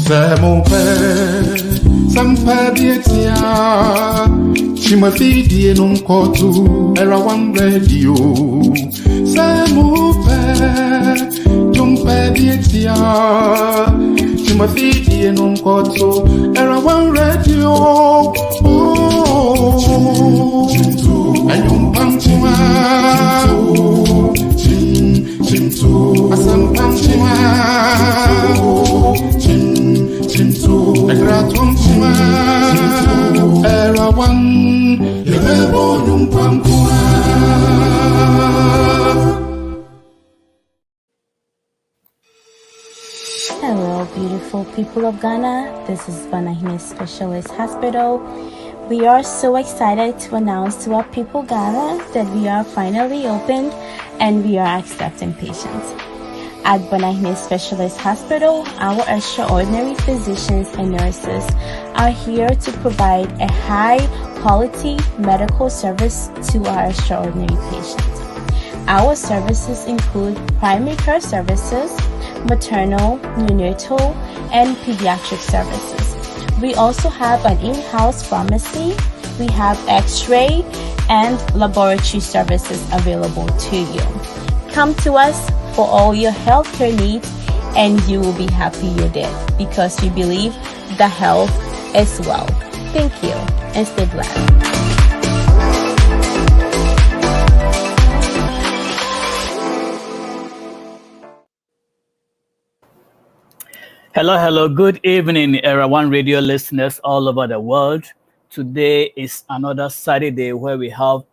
Samupe, Sampadiatia, Chimafidi non kotu, era one radio. Samupe, Jumpadiatia, Chimafidi non kotu, era one radio. Oh, and Yumpamtima, Asampamtima. Hello, beautiful people of Ghana. This is Boison Specialist Hospital. We are so excited to announce to our people Ghana that we are finally opened and we are accepting patients. At Boison Specialist Hospital, our extraordinary physicians and nurses are here to provide a high-quality medical service to our extraordinary patients. Our services include primary care services, maternal, neonatal, and pediatric services. We also have an in-house pharmacy. We have X-ray and laboratory services available to you. Come to us for all your healthcare needs, and you will be happy you did, because we believe the health is wealth. Thank you, and stay blessed. Hello, good evening, Era One Radio listeners all over the world. Today is another Saturday where we have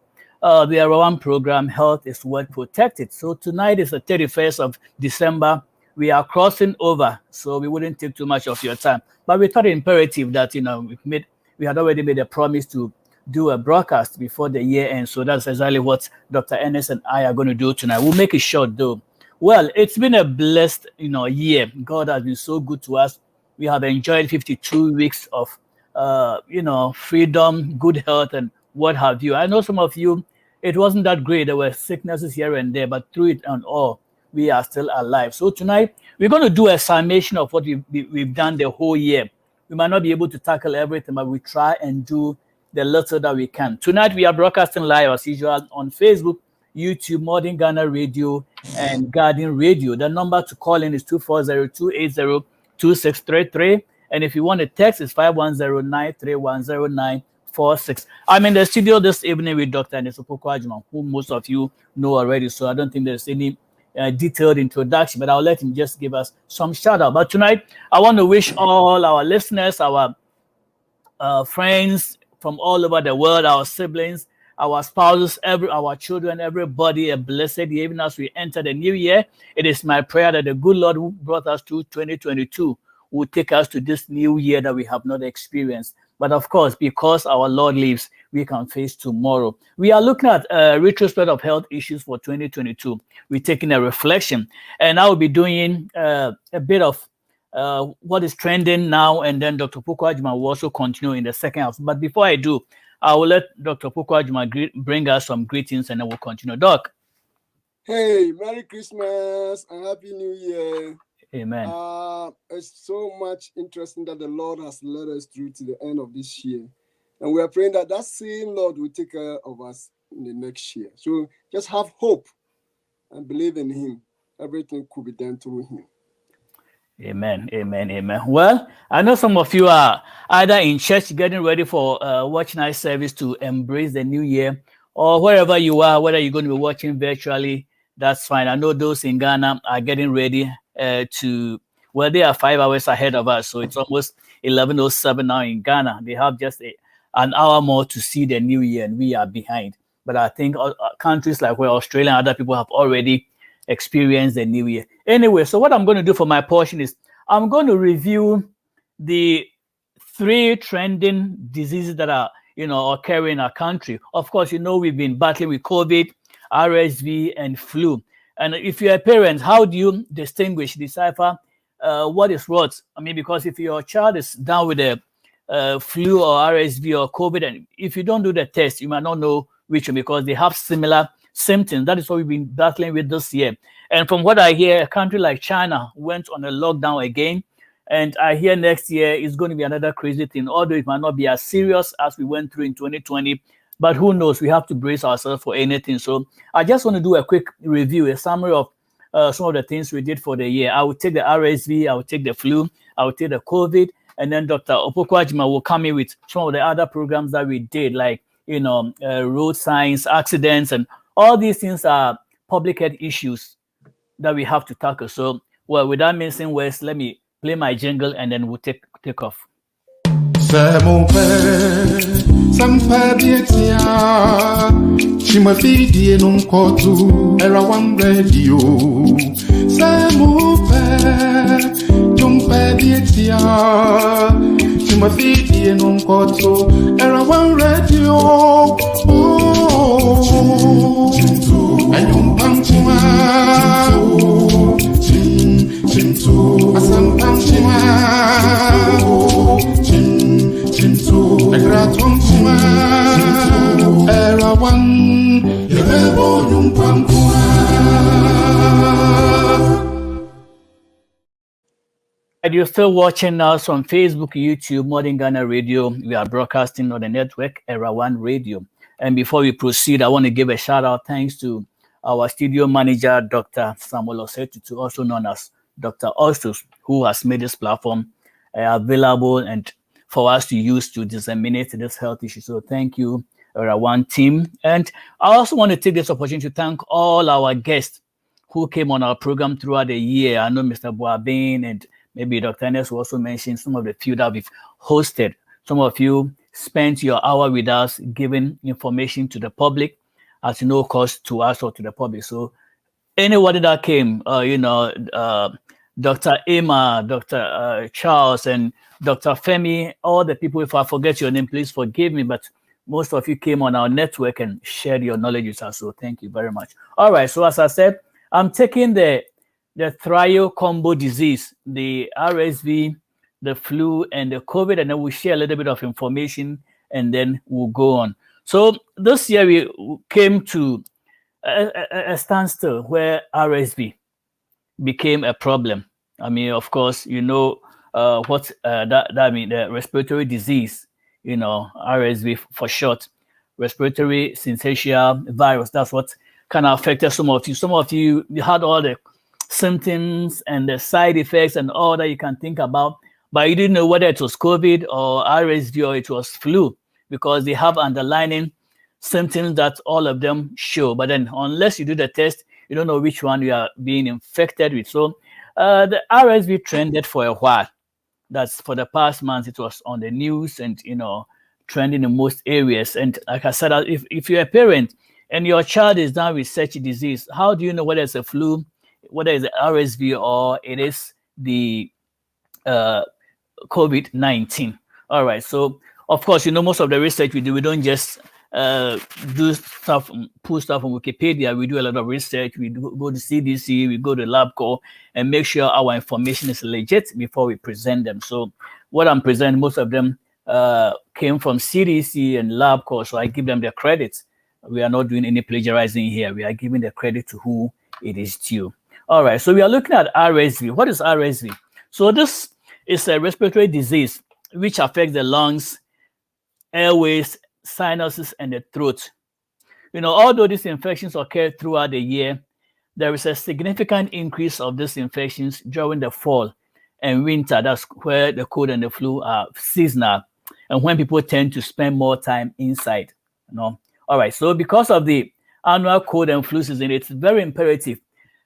the Era One program, Health is Worth Protected. So tonight is the 31st of December. We are crossing over, so we wouldn't take too much of your time. But we thought it imperative that, we had already made a promise to do a broadcast before the year end. So that's exactly what Dr. Ernest and I are going to do tonight. We'll make it short though. Well, it's been a blessed, year. God has been so good to us. We have enjoyed 52 weeks of, freedom, good health, and what have you. I know some of you, it wasn't that great. There were sicknesses here and there, but through it and all, we are still alive. So tonight, we're going to do a summation of what we've done the whole year. We might not be able to tackle everything, but we try and do the little that we can. Tonight, we are broadcasting live as usual on Facebook, YouTube, Modern Ghana Radio, and Guardian Radio. The number to call in is 240-280-2633. And if you want to text, it's 510-931-0946. I'm in the studio this evening with Dr. Opoku-Agyeman, who most of you know already, so I don't think there's any detailed introduction, but I'll let him just give us some shout out. But tonight, I want to wish all our listeners, our friends from all over the world, our siblings, our spouses, our children, everybody a blessed year. Even as we enter the new year, it is my prayer that the good Lord who brought us to 2022 will take us to this new year that we have not experienced. But of course, because our Lord lives, we can face tomorrow. We are looking at a retrospect of health issues for 2022. We're taking a reflection, and I will be doing a bit of what is trending now, and then Dr. Opoku-Agyeman will also continue in the second half. But before I do, I will let Dr. Opoku-Agyeman bring us some greetings, and then we'll continue. Doc. Hey, Merry Christmas and Happy New Year. Amen. It's so much interesting that the Lord has led us through to the end of this year. And we are praying that that same Lord will take care of us in the next year. So just have hope and believe in Him. Everything could be done through Him. Amen. Well, I know some of you are either in church getting ready for watch night service to embrace the new year, or wherever you are, whether you're going to be watching virtually, that's fine. I know those in Ghana are getting ready they are 5 hours ahead of us. So it's almost 11:07 now in Ghana. They have just an hour more to see the new year, and we are behind. But I think countries like where Australia and other people have already experienced the new year. Anyway, so what I'm going to do for my portion is I'm going to review the 3 trending diseases that are, occurring in our country. Of course, we've been battling with COVID, RSV, and flu. And if you're a parent, how do you decipher what is what? I mean, because if your child is down with a flu or RSV or COVID, and if you don't do the test, you might not know which one, because they have similar symptoms. That is what we've been battling with this year. And from what I hear, a country like China went on a lockdown again, And I hear next year is going to be another crazy thing, although it might not be as serious as we went through in 2020. But who knows? We have to brace ourselves for anything. So I just want to do a quick review, a summary of some of the things we did for the year. I will take the RSV, I will take the flu, I will take the COVID, and then Dr. Opoku-Agyeman will come in with some of the other programs that we did, like, road signs, accidents, and all these things are public health issues that we have to tackle. So, well, without missing words, let me play my jingle and then we'll take off. Chimafidi nunkotu era one radio. Samupe jumpe dietia. Chimafidi nunkotu era one radio. Oh, ayum pamchima. Chintu asam pamchima. Chintu agratum chima. Era one, yebo yumpankua. And you're still watching us on Facebook, YouTube, Modern Ghana Radio. We are broadcasting on the network, Era One Radio. And before we proceed, I want to give a shout out thanks to our studio manager, Dr. Samuel Osetutu, also known as Dr. Ostus, who has made this platform available and for us to use to disseminate this health issue. So thank you, Era One team. And I also want to take this opportunity to thank all our guests who came on our program throughout the year. I know Mr. Boabin and maybe Dr. Ernest will also mention some of the few that we've hosted. Some of you spent your hour with us giving information to the public at no cost to us or to the public. So anybody that came, Dr. Emma, Dr. Charles, and Dr. Femi, all the people, if I forget your name, please forgive me, but most of you came on our network and shared your knowledge with us, so thank you very much. All right, so as I said, I'm taking the trio combo disease, the RSV, the flu, and the COVID, and then we'll share a little bit of information, and then we'll go on. So this year we came to a standstill where RSV became a problem. I mean, of course, what that means, the respiratory disease, RSV for short, respiratory syncytial virus. That's what kind of affected some of you. Some of you had all the symptoms and the side effects and all that you can think about, but you didn't know whether it was COVID or RSV or it was flu, because they have underlying symptoms that all of them show. But then unless you do the test, you don't know which one you are being infected with. So the RSV trended for a while. That's for the past months. It was on the news and, trending in most areas. And like I said, if you're a parent and your child is down with such a disease, how do you know whether it's a flu, whether it's the RSV, or it is the COVID-19? All right. So, of course, most of the research we do, we don't just do stuff, pull stuff on Wikipedia. We do a lot of research. We go to CDC, we go to LabCorp, and make sure our information is legit before we present them. So what I'm presenting, most of them came from CDC and LabCorp, so I give them the credit. We are not doing any plagiarizing here. We are giving the credit to who it is due. All right, so we are looking at RSV. What is RSV? So this is a respiratory disease which affects the lungs, airways, sinuses, and the throat. Although these infections occur throughout the year, there is a significant increase of these infections during the fall and winter. That's where the cold and the flu are seasonal, and when people tend to spend more time inside. All right, so because of the annual cold and flu season, it's very imperative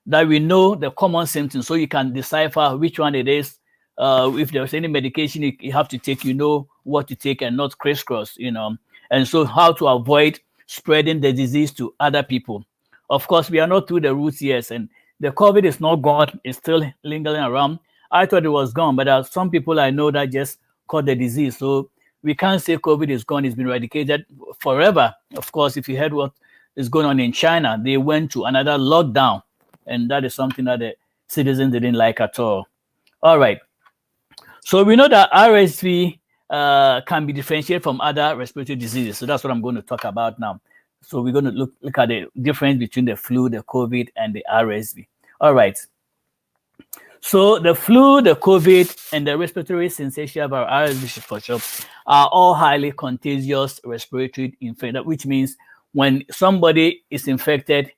that we know the common symptoms so you can decipher which one it is. If there's any medication you have to take, what to take and not crisscross, and so how to avoid spreading the disease to other people. Of course, we are not through the roots yet, and the COVID is not gone. It's still lingering around. I thought it was gone, but there are some people I know that just caught the disease. So we can't say COVID is gone. It's been eradicated forever. Of course, if you heard what is going on in China, they went to another lockdown, and that is something that the citizens didn't like at all. All right. So we know that RSV can be differentiated from other respiratory diseases. So that's what I'm going to talk about now. So we're going to look at the difference between the flu, the COVID, and the RSV. All right. So the flu, the COVID, and the respiratory syncytial virus, RSV for short, are all highly contagious respiratory infection, which means when somebody is infected,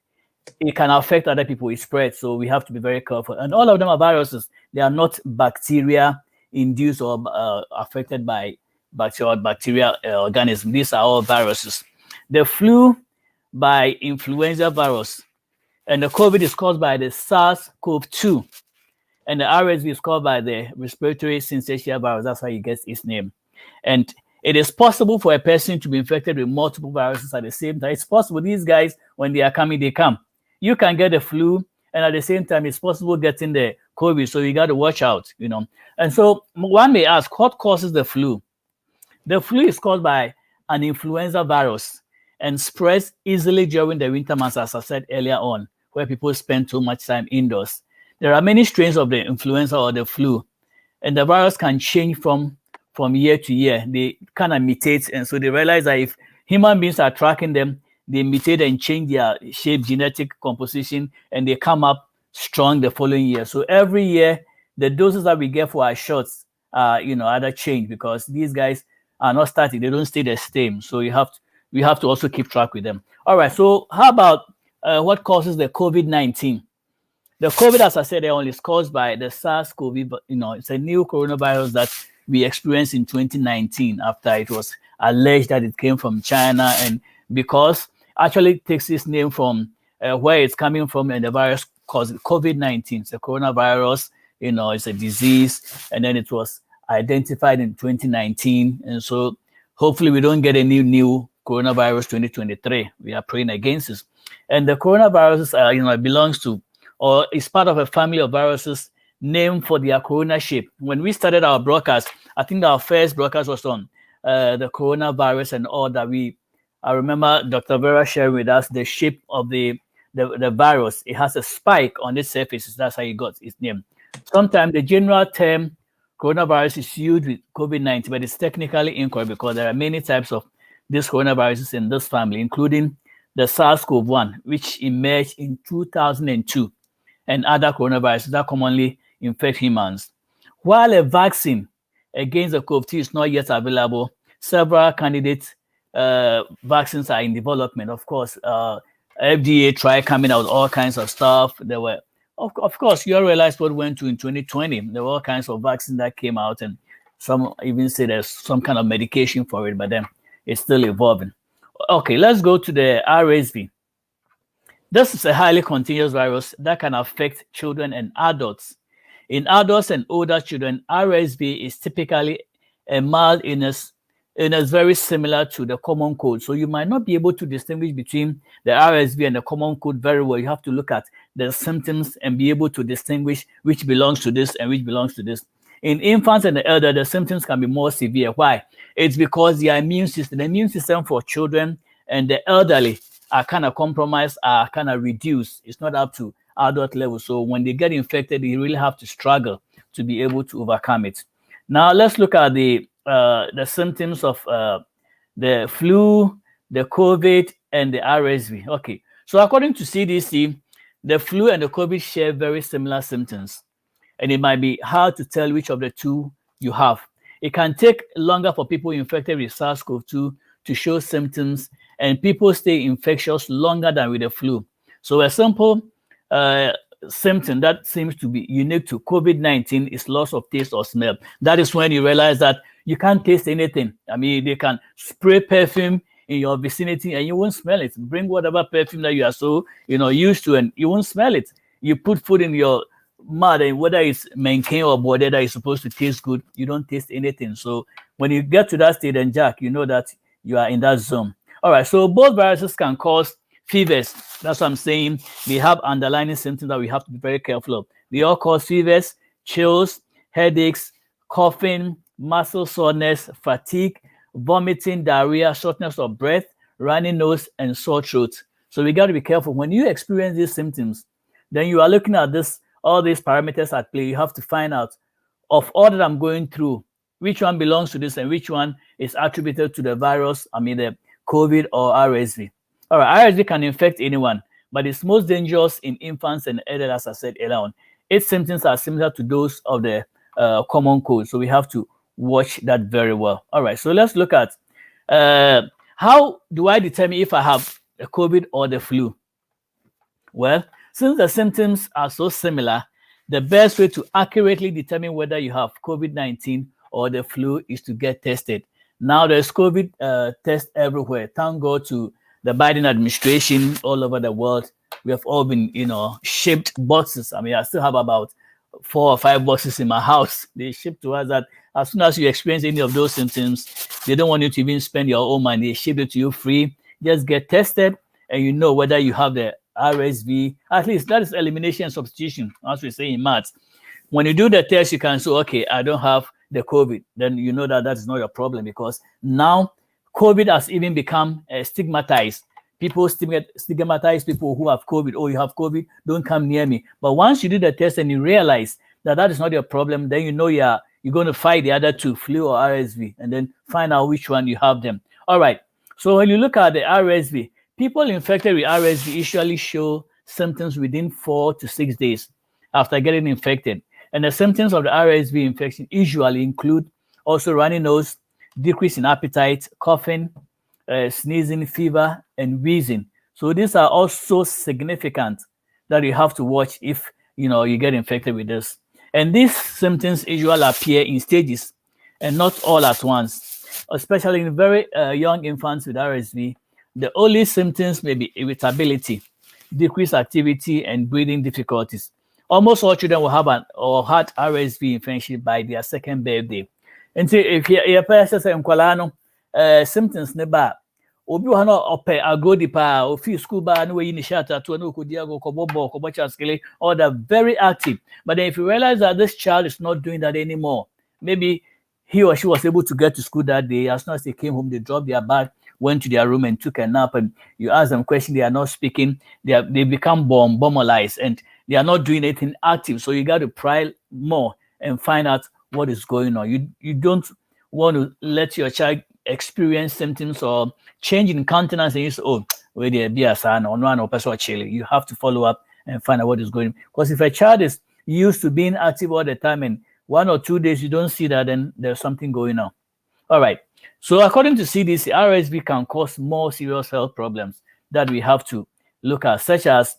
it can affect other people. It spreads, so we have to be very careful. And all of them are viruses. They are not bacteria induced or affected by bacterial organisms. These are all viruses. The flu by influenza virus, and the COVID is caused by the SARS-CoV-2, and the RSV is caused by the respiratory syncytial virus. That's how it gets its name. And it is possible for a person to be infected with multiple viruses at the same time. It's possible. These guys, when they are coming, they come. You can get the flu, and at the same time, it's possible getting the COVID. So you got to watch out, you know. And so one may ask, what causes the flu? The flu is caused by an influenza virus and spreads easily during the winter months, as I said earlier on, where people spend too much time indoors. There are many strains of the influenza or the flu, and the virus can change from year to year. They kind of mutate, and so they realize that if human beings are tracking them, they mutate and change their shape, genetic composition, and they come up strong the following year. So every year, the doses that we get for our shots are, either change, because these guys are not static; they don't stay the same. So we have to also keep track with them. All right. So how about what causes the COVID-19? The COVID, as I said earlier, is caused by the SARS-CoV. It's a new coronavirus that we experienced in 2019 after it was alleged that it came from China, and because actually it takes its name from where it's coming from, and the virus caused COVID-19. It's a coronavirus, it's a disease, and then it was identified in 2019, and so hopefully we don't get a new coronavirus 2023. We are praying against this. And the coronavirus, it belongs to, or is part of a family of viruses named for their corona shape. When we started our broadcast, I think our first broadcast was on the coronavirus and all that. I remember Dr. Vera sharing with us the shape of the virus. It has a spike on its surface. That's how it got its name. Sometimes the general term coronavirus is used with COVID-19, but it's technically incorrect because there are many types of these coronaviruses in this family, including the SARS-CoV-1, which emerged in 2002, and other coronaviruses that commonly infect humans. While a vaccine against the COVID-2 is not yet available, several candidate vaccines are in development. Of course, FDA tried coming out with all kinds of stuff. There were, of course, you all realize what went to in 2020. There were all kinds of vaccines that came out, and some even say there's some kind of medication for it, but then it's still evolving. Okay, let's go to the RSV. This is a highly contagious virus that can affect children and adults. In adults and older children, RSV is typically a mild illness very similar to the common cold. So you might not be able to distinguish between the RSV and the common cold very well. You have to look at the symptoms and be able to distinguish which belongs to this and which belongs to this. In infants and the elder, the symptoms can be more severe. Why? It's because the immune system for children and the elderly are kind of compromised, are kind of reduced. It's not up to adult level. So when they get infected, they really have to struggle to be able to overcome it. Now let's look at the symptoms of the flu, the COVID, and the RSV. Okay, so according to CDC, the flu and the COVID share very similar symptoms, and it might be hard to tell which of the two you have. It can take longer for people infected with SARS-CoV-2 to show symptoms, and people stay infectious longer than with the flu. So a simple symptom that seems to be unique to COVID-19 is loss of taste or smell. That is when you realize that you can't taste anything. I mean, they can spray perfume in your vicinity and you won't smell it. Bring whatever perfume that you are so used to, and you won't smell it. You put food in your mouth, and whether it's maintain or body that is supposed to taste good, you don't taste anything. So when you get to that state, and Jack, you know that you are in that zone. All right, so both viruses can cause fevers. That's what I'm saying. They have underlying symptoms that we have to be very careful of. They all cause fevers, chills, headaches, coughing, muscle soreness, fatigue, vomiting, diarrhea, shortness of breath, runny nose, and sore throat. So we got to be careful. When you experience these symptoms, then you are looking at all these parameters at play. You have to find out, of all that I'm going through, which one belongs to this and which one is attributed to the virus, the COVID or RSV. All right, RSV can infect anyone, but it's most dangerous in infants and adults, as I said earlier on. its symptoms are similar to those of the common cold. So we have to watch that very well. All right, so let's look at how do I determine if I have the COVID or the flu? Well, since the symptoms are so similar, the best way to accurately determine whether you have COVID-19 or the flu is to get tested. Now there's COVID tests everywhere. Thank God to the Biden administration all over the world. We have all been, shipped boxes. I mean, I still have about 4 or 5 boxes in my house. They ship to us that as soon as you experience any of those symptoms, they don't want you to even spend your own money. They ship it to you free. Just get tested and you know whether you have the RSV. At least that is elimination and substitution, as we say in maths. When you do the test, you can say, okay, I don't have the COVID. Then you know that that is not your problem, because now COVID has even become stigmatized. People stigmatize people who have COVID. Oh, you have COVID, don't come near me. But once you do the test and you realize that that is not your problem, then you know you're going to fight the other two, flu or RSV, and then find out which one you have them. All right. So when you look at the RSV, people infected with RSV usually show symptoms within 4 to 6 days after getting infected. And the symptoms of the RSV infection usually include also runny nose, decrease in appetite, coughing, sneezing, fever, and wheezing. So these are also significant that you have to watch if you get infected with this. And these symptoms usually appear in stages and not all at once, especially in very young infants with RSV. The only symptoms may be irritability, decreased activity, and breathing difficulties. Almost all children will have had RSV infection by their second birthday. And so if your person says symptoms never obi wa na ope agodi pa ofi school ba no we initiate to no kodiago kobobo kobochaskele, or they're very active. But then if you realize that this child is not doing that anymore, maybe he or she was able to get to school that day. As soon as they came home, they dropped their bag, went to their room and took a nap, and you ask them questions, they are not speaking, they become bombalized, and they are not doing anything active. So you got to pry more and find out what is going on. You don't want to let your child experience symptoms or change in countenance and you say, oh, where they be a son or no or person chilling. You have to follow up and find out what is going on. Because if a child is used to being active all the time and 1 or 2 days you don't see that, then there's something going on. All right. So according to CDC, RSV can cause more serious health problems that we have to look at, such as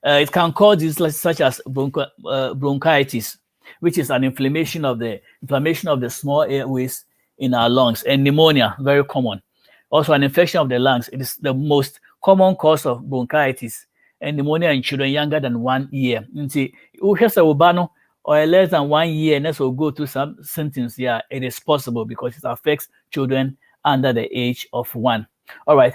it can cause diseases such as bronchitis, which is an inflammation of the small airways in our lungs, and pneumonia, very common. Also, an infection of the lungs. It is the most common cause of bronchitis and pneumonia in children younger than 1 year. Or less than 1 year, and this will go through some symptoms. Yeah, it is possible because it affects children under the age of 1. All right,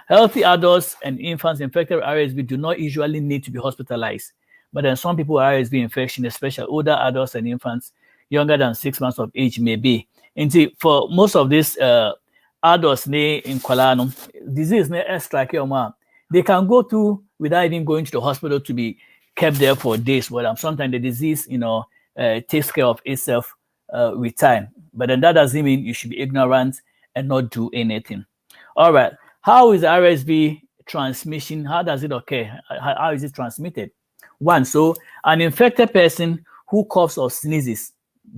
healthy adults and infants infected with RSV do not usually need to be hospitalized. But then some people with RSV infection, especially older adults and infants younger than 6 months of age, may be. And see, for most of these adults in Kolano, disease they can go through without even going to the hospital to be kept there for days. But sometimes the disease, takes care of itself with time. But then that doesn't mean you should be ignorant and not do anything. All right. How is RSV transmission? How does it occur? How is it transmitted? 1, so an infected person who coughs or sneezes,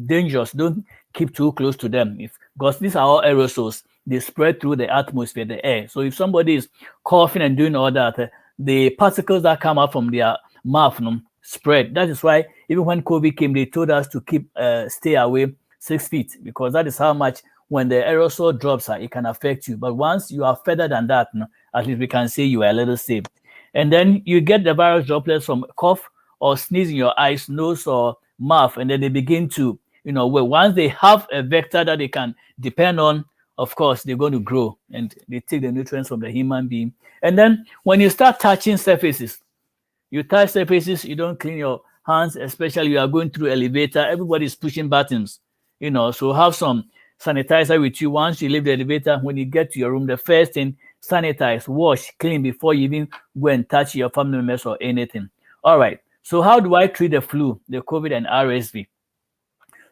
dangerous. Don't keep too close to them, because these are all aerosols. They spread through the atmosphere, the air. So if somebody is coughing and doing all that, the particles that come out from their mouth spread. That is why even when COVID came, they told us to stay away 6 feet, because that is how much when the aerosol drops, it can affect you. But once you are further than that, at least we can say you are a little safe. And then you get the virus droplets from cough or sneeze in your eyes, nose, or mouth, and then they begin to, once they have a vector that they can depend on, of course, they're going to grow and they take the nutrients from the human being. And then when you start touching surfaces, you touch surfaces, you don't clean your hands, especially you are going through elevator, everybody's pushing buttons, so have some sanitizer with you. Once you leave the elevator, when you get to your room, the first thing, sanitize, wash, clean before you even go and touch your family members or anything. All right. So how do I treat the flu, the COVID and RSV?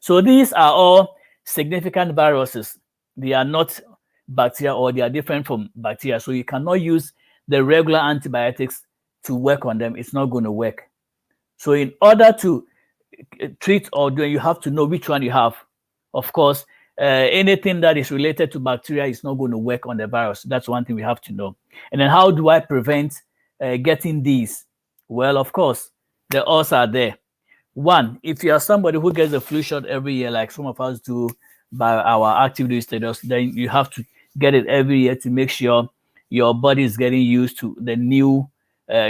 So these are all significant viruses. They are not bacteria, or they are different from bacteria. So you cannot use the regular antibiotics to work on them. It's not going to work. So in order to treat or do, you have to know which one you have. Of course, anything that is related to bacteria is not going to work on the virus. That's one thing we have to know. And then how do I prevent getting these? Well, of course, the odds are there. One, if you are somebody who gets the flu shot every year, like some of us do by our active duty status, then you have to get it every year to make sure your body is getting used to the new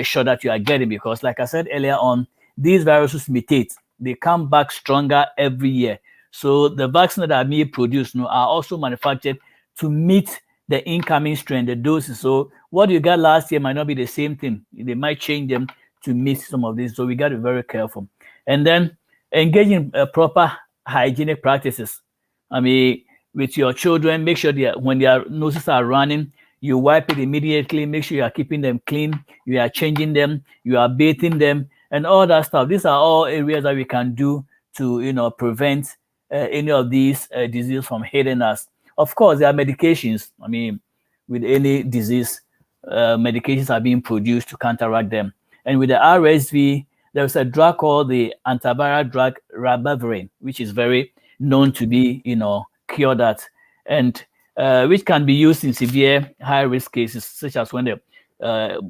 shot that you are getting. Because, like I said earlier on, these viruses mutate; they come back stronger every year. So the vaccines that are being produced are also manufactured to meet the incoming strain, the doses. So what you got last year might not be the same thing. They might change them to meet some of these. So we got to be very careful. And then engage in proper hygienic practices. I mean, with your children, make sure that when their noses are running, you wipe it immediately. Make sure you are keeping them clean. You are changing them. You are bathing them, and all that stuff. These are all areas that we can do to, prevent any of these diseases from hitting us. Of course, there are medications. I mean, with any disease, medications are being produced to counteract them. And with the RSV, there's a drug called the antiviral drug ribavirin, which is very known to be, cure that, and which can be used in severe high-risk cases, such as when the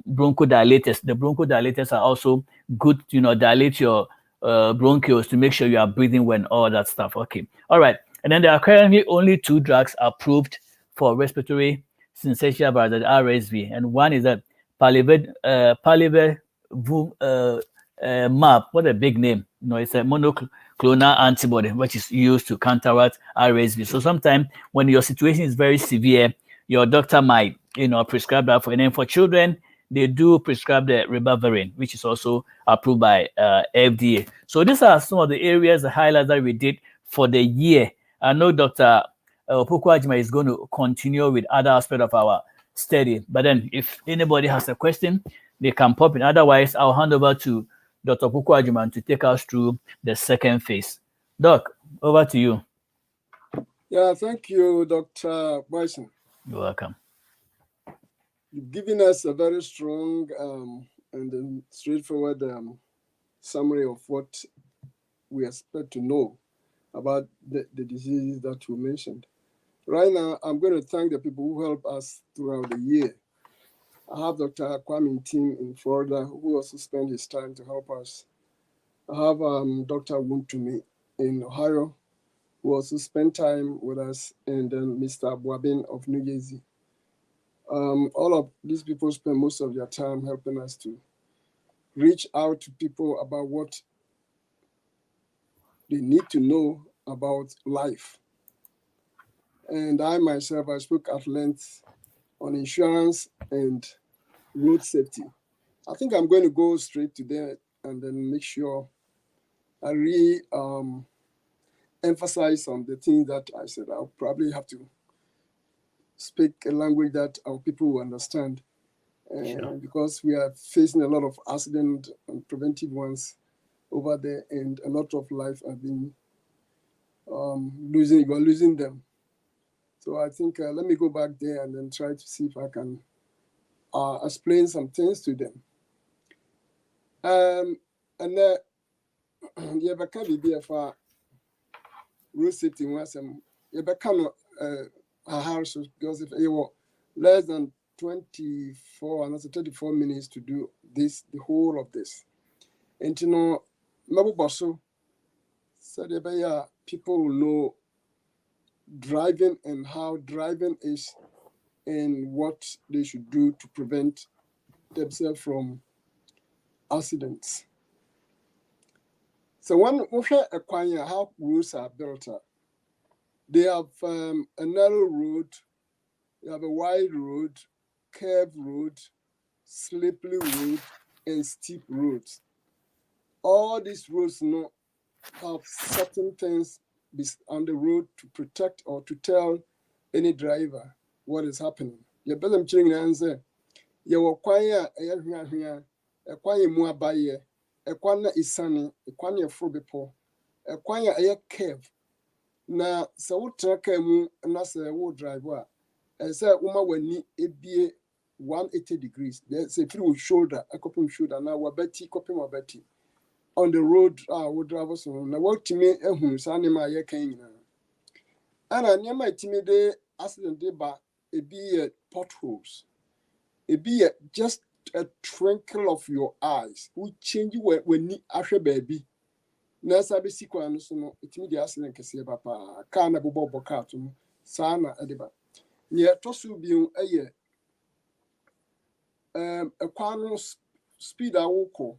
bronchodilators. The bronchodilators are also good, dilate your bronchioles to make sure you are breathing when all that stuff. Okay, all right. And then there are currently only 2 drugs approved for respiratory syncytial virus, RSV, and one is that palivizumab. What a big name. It's a monoclonal antibody which is used to counteract RSV. So sometimes when your situation is very severe, your doctor might prescribe that for. And then for children, they do prescribe the ribavirin, which is also approved by FDA. So these are some of the areas, the highlights that we did for the year. I know Dr. Opoku-Agyeman is going to continue with other aspects of our study. But then if anybody has a question, they can pop in. Otherwise, I'll hand over to Dr. Opoku-Agyeman to take us through the second phase. Doc, over to you. Yeah, thank you, Dr. Boison. You're welcome. You've given us a very strong and then straightforward summary of what we expect to know about the diseases that you mentioned. Right now, I'm going to thank the people who help us throughout the year. I have Dr. Kwame Tim in Florida, who also spent his time to help us. I have Dr. Wuntumi in Ohio, who also spent time with us, and then Mr. Boabin of New Jersey. All of these people spend most of their time helping us to reach out to people about what they need to know about life. And I myself, I spoke at length on insurance and road safety. I think I'm going to go straight to that and then make sure I really emphasize on the things that I said. I'll probably have to speak a language that our people will understand. Sure. Because we are facing a lot of accident and preventive ones over there, and a lot of life have been losing them. So I think let me go back there and then try to see if I can explain some things to them. And then you have a BBF road safety was you have a house because if you were less than 24 and that's 34 minutes to do this, the whole of this. And Mabu Bosso said people will know driving and how driving is and what they should do to prevent themselves from accidents. So when we acquire how roads are built up, they have a narrow road, they have a wide road, curved road, slippery road, and steep roads. All these roads have certain things on the road to protect or to tell any driver what is happening. You better chilling and say, you acquire a quire more by a quana is sunny, a quania frubipo, a quire a curve. Now, so track mu and that's a wood driver. And say, woman, when it be 180 degrees, there's a through shoulder, a coping shoulder, now we're betty, coping or betty. on the road would drive so na what to me ehunu sa ne ma ye kan nyina ana ne ma timi de accident de ba e be potholes e be just a twinkle of your eyes we change when ni ahwe baby na sabe sikwa no so no timi de accident kese ba pa car na bobo car to sa na e de ba ne to so bi eye a kwano speed a woko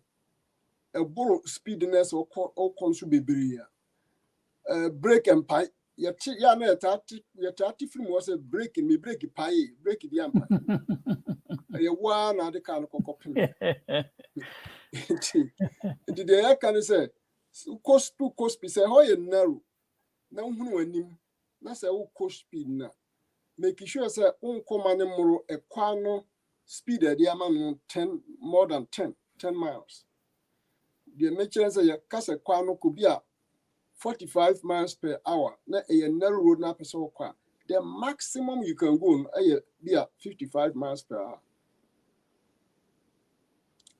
a borrow speediness or consu bebre break and pie ya na yatati film was a break me break pie break the ampa ya wa na de kan kokopim did the can say cost say how you narrow na hunu anim na say wo cost speed na make sure say on command moro e kwano speed e dia man 10 more than 10 miles. The nature say ya kase kwano could be 45 miles per hour. Na a narrow road na person kwa. The maximum you can go be 55 miles per hour.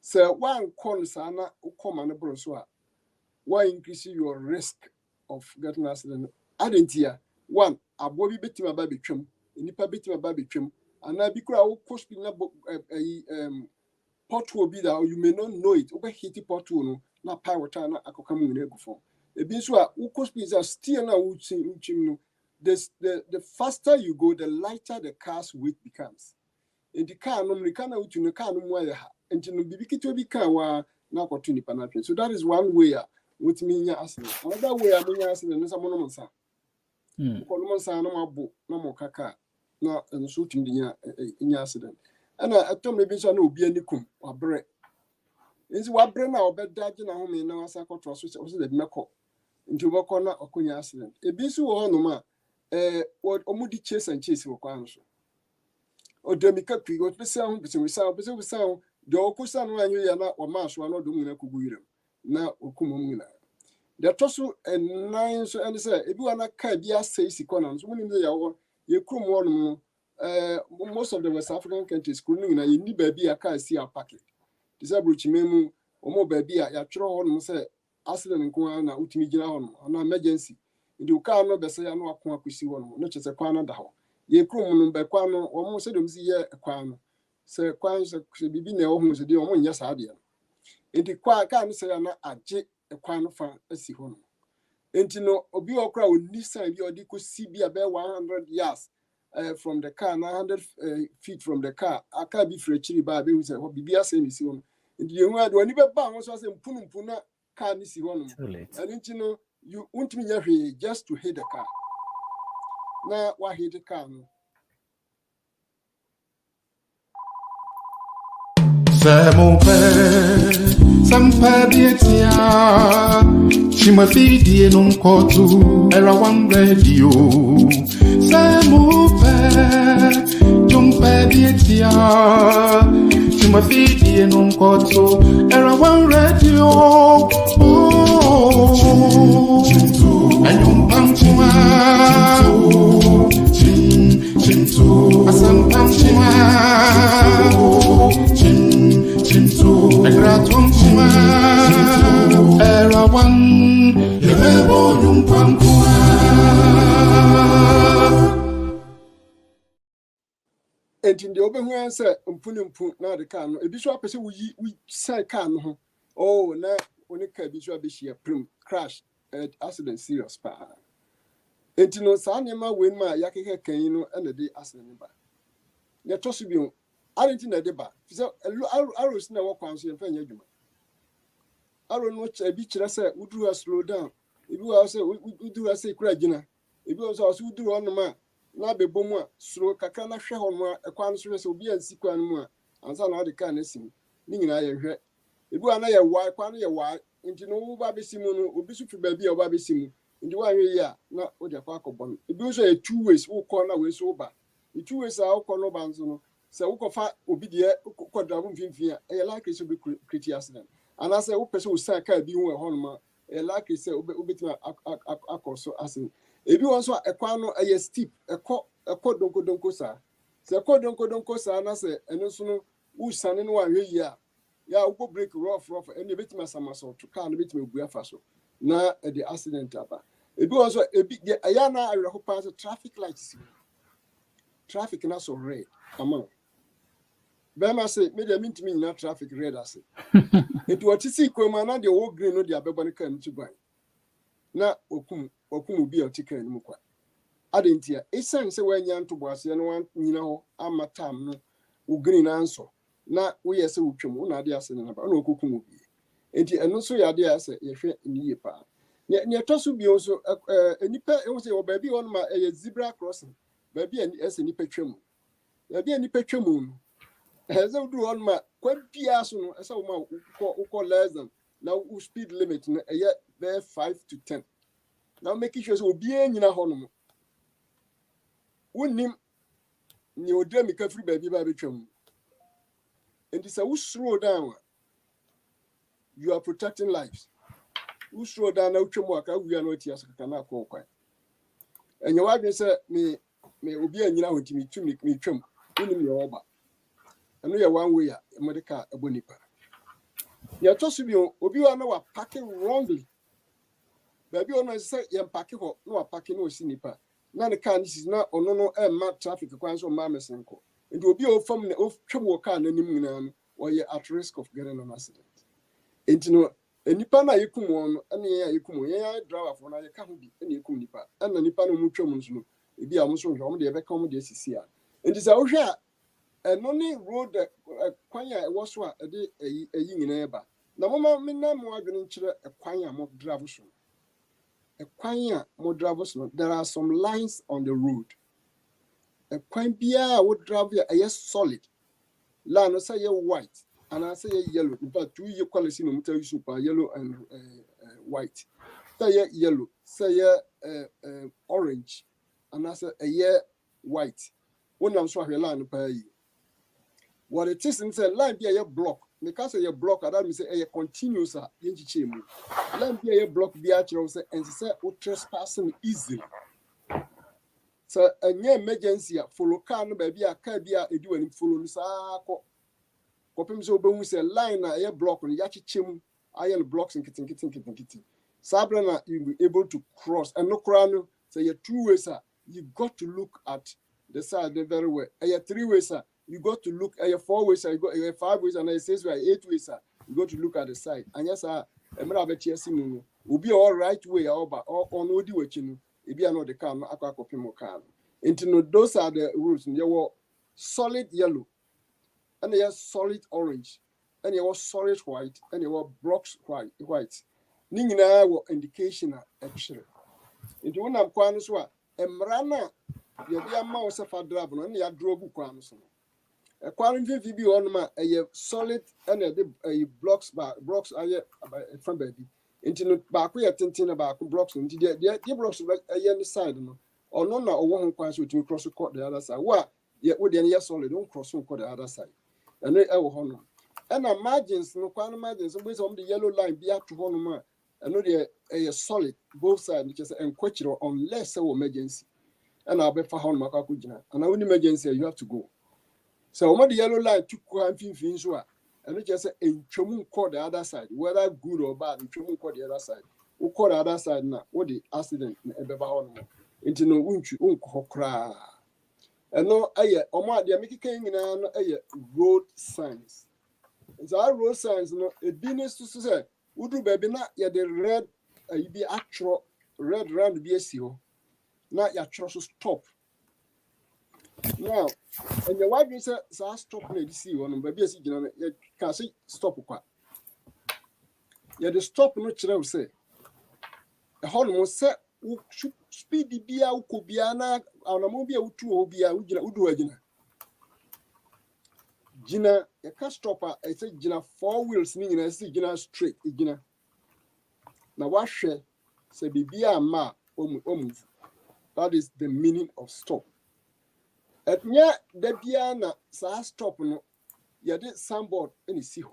So one corner sana command broswa. Why increase your risk of getting accident? Adentia one abobi betima baby twem. Nipa betima baby twem. And I be kura cost be na pothole be that you may not know it. Over hit pothole no na pie water na akoka mu na egufo. Ebi nso a ukos pizza still na uchim no. The faster you go, the lighter the car's weight becomes. In the car no mrika na utu no car no mu aye ha. Enti no bibi kito bi car wa na akoto nipa na twen. So that is one way with me nya accident. Another way a me nya accident no samo no monsa. Ko no monsa no mabo na mo kaka na nso tumi nya accident. Ana atom le bi so na obi anikum wabre nzi wabre na obedage na home na wasa kotro so de meko nti oboko na okonya accident ebi so wo no ma omudi chase and chase wo kwa so odemika twi go pese ho pese ho de okusa no anyo ya na o ma so na odom na kuguire na okumom nyina de toso nine so and say ebi wana ka bi asai sikona so munim ya wo ye krum wo no most of the West African countries couldn't na yini baby a car see a packet. Disabled chimemu, omo baby a tro on say accident nko na utimi gina on na emergency. Ndi car no be say no akon akwisi won no chese kwan na da ho. Ye krom no be kwan no omo se dem si ye kwan no. Se kwan se bibi na ho se de omo nya sa de. Ndi kwa car no se na age kwan no fa asi ho no. Enti no obi okra oni sign bi odi ko si bi about 100 yards. From the car, 900 feet from the car, I can't be free chili by being said, what be a same is on. And you know, when you bang was a puna car, this one. And you know, you want me just to hit the car. Now, why hit the car? Mon père, ça me fait bien tiens. Tu me fais dire non cotu, elle a one radio. C'est mon père, tu me fais bien tiens. Tu me fais dire non cotu, elle a one radio. Oh, elle on pam toi. Chintu, asam pam toi. Chintu, egratum tua, era one, yebo numpam tua. And in the open way, say, umpunimpu na the car no. Ebi so apese we say car no. Oh, na oni ka ebi so abeshi a prim crash accident serious pa. Enti no sa nyema wen ma yakeke kan no na de accident ba. Ne to so bi o. I didn't know the bar. So, arrows never comes in Fenya Juma. Arrow no beach, I said, we do a slow down. If you also do a say, Cragina. If you also do on the man, now be bomber, slow, Kakana Shahoma, a quantity will be a sequel more, and some other kind of sim. Ning I heard. If you are not a white, quantity a white, into no Baby Simon, will be super baby or Baby Simon. In the 1 year, not with a park of one. It goes a 2 ways, all corner way sober. The 2 ways are all corner bands. So we could find obedient, quadrum finfia, a like it should be pretty accident. And I say, person will say, can't be one honor, a like it say, obitima so accident. If you also a quano, a steep, a court don't go, sir. So a court don't go, sir, and I say, and also who's son in 1 year. ya go break rough and you bit my samaso to car bit me buafaso na the accident aba ebi also ebi the ayana I pass traffic lights traffic na so red ama bema say me dey mean to me na traffic red as it what see kwema na the wo green no the abeba ne kan tu gwan na okum bi o tika ni mu kwa adentia esan se wanya ntobo ase no wan nyina ho ama tam no wo green anso na wo yese wo twem na ade ase na ba na okokum obi enti eno so ya ade ase ye hwe ni ye pa ne toso bi so enipa e wo se wo ba bi won ma zebra crossing ba bi ase nipa twem ba bi nipa twem no eze wo do won ma kwa bia so no ese wo ma wo less than now speed limit no be 5 to 10 now make sure so obi anyina ho no wonim ni odemi ka free baby ba betwam and this will slow down you are protecting lives who slow down now twam aka we are not here so kana akọ kwan enye wa dwen say me obi anyina ho timi twam wonim ye oba eno ye one way a medical abonipa ya to so bi obi wa na wa parking wrongly baby ono say ye parking ho na wa parking no si nipa na the car this is not ono no traffic kwan so ma mesenko and obi o fam na o twem wo car nanim nyina no or you at risk of getting an accident and no enipa na yekum won na ye yekum ye driver for na ye ka ho bi na yekum nipa na nipa no mu twem nso no ebi a mo so hwe o de be ka mo de sisi a and this a wo hwe a eno ni road kwan ya wo so a de eyi nyina eba na mo me na mo adwene nkire kwan a mo drive so a kwanya mo drivers no there are some lines on the road a kwan bia would drive a solid la no say white and I say yellow in fact two ye quality no meter super yellow and white say yellow say orange and I say a white when I'm so line pa yi what it is in say line be a block because a block that means a continuous yenchi mu line be a block be actually say and say o trespassing easily so any emergency follow car no baby a car be a edi wani follow no sa kopem so obehu say line na a block no yachiche mu ayen blocks and kitten sabra na you be able to cross and no kra no say you two ways you got to look at the side very well a three ways you got to look at your 4 ways, you got your 5 ways, and it says 8 ways. You got to look at the side. And yes, I'm not bet you will be all right way or no do what you know. If you are not the car, no aqua copy more car. And those are the rules. And you were solid yellow, and you solid orange, and you were solid white, and you were blocks white. Ningina were indication actually. Into one of Quanuswa, and Marana, you be a mouse of a drab, and you drove Quanus. A quarantine VB on my a solid and a blocks from baby. Into back we are thinking about blocks into the blocks a yen side or no or one quite to cross the court the other side. What yet would any solid don't cross the other side. And they ever honor. And our margins no quite margins always on the yellow line be up to honor and not a solid both sides which is unquestionable unless emergency. And I'll be for Honma Kakujina. And I would emergency you have to go. So when the yellow line took one thing and it just said in Chomun call the other side, whether good or bad, in Chomun call the other side. Who call the other side now? What the accident into no unchu unkokra. And no Oma they are making road signs. And so our road signs no a business to say, Udu baby not ya the red be actual red round BSO. Not your trust stop. Now, and your wife is a stop me to see one, baby. You can say stop. You the stop no child say. A hormone set speed the beer, could be an movie or two, be a Udu Gina. Gina, a car stopper, I say Gina 4 wheels, meaning I see Gina straight, Gina. Now, what share say be a ma or move. That is the meaning of stop. At near the Biana, sa stop no, ya did sandboard any sea.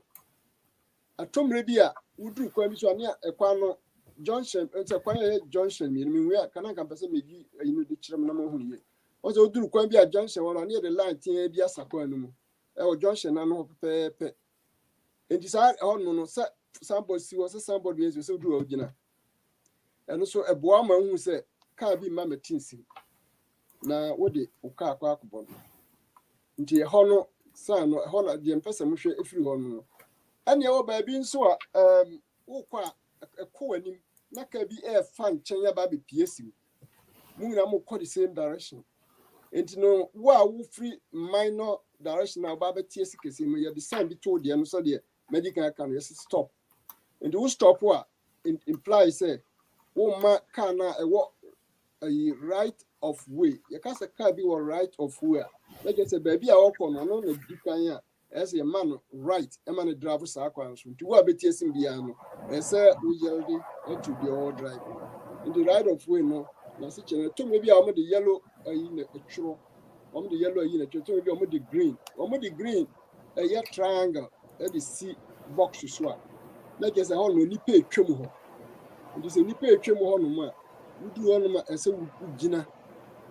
At Tom Rebia, would do quite near a quano Johnson, it's a quiet Johnson, meaning we are can compensate me in the chairman. Also, do quite be a Johnson or near the line, Tia Biasa Quanum. Our Johnson, I know, And this I no somebody see was somebody is so do original. And also a boy man who said can't be mamma tinsi. Na what the uka kwakubon. Nti hono son hono the person mushe every one. And your baby so ukwa a coanim na ka bi air fan chenya baby PSU. Muna mo the same direction. And no wa free minor direction now baby TSC kesi me ya design be told the so the medical can stop. And who stop what implies say ma car na a right of way. You can't say car be a right of way. Like I say, baby, I open no no as a man right. A man driver circles to what be chasing piano. And say we yelled to be all driving. In the right of way, no. Now, such a two maybe I'm the yellow in a true. I'm the yellow in a true, maybe I'm the green. I'm the green a yet triangle at the sea box to swap. Like I say, all no nipe chemo. And you say nipe chemo on ma. We do on and say we dinner.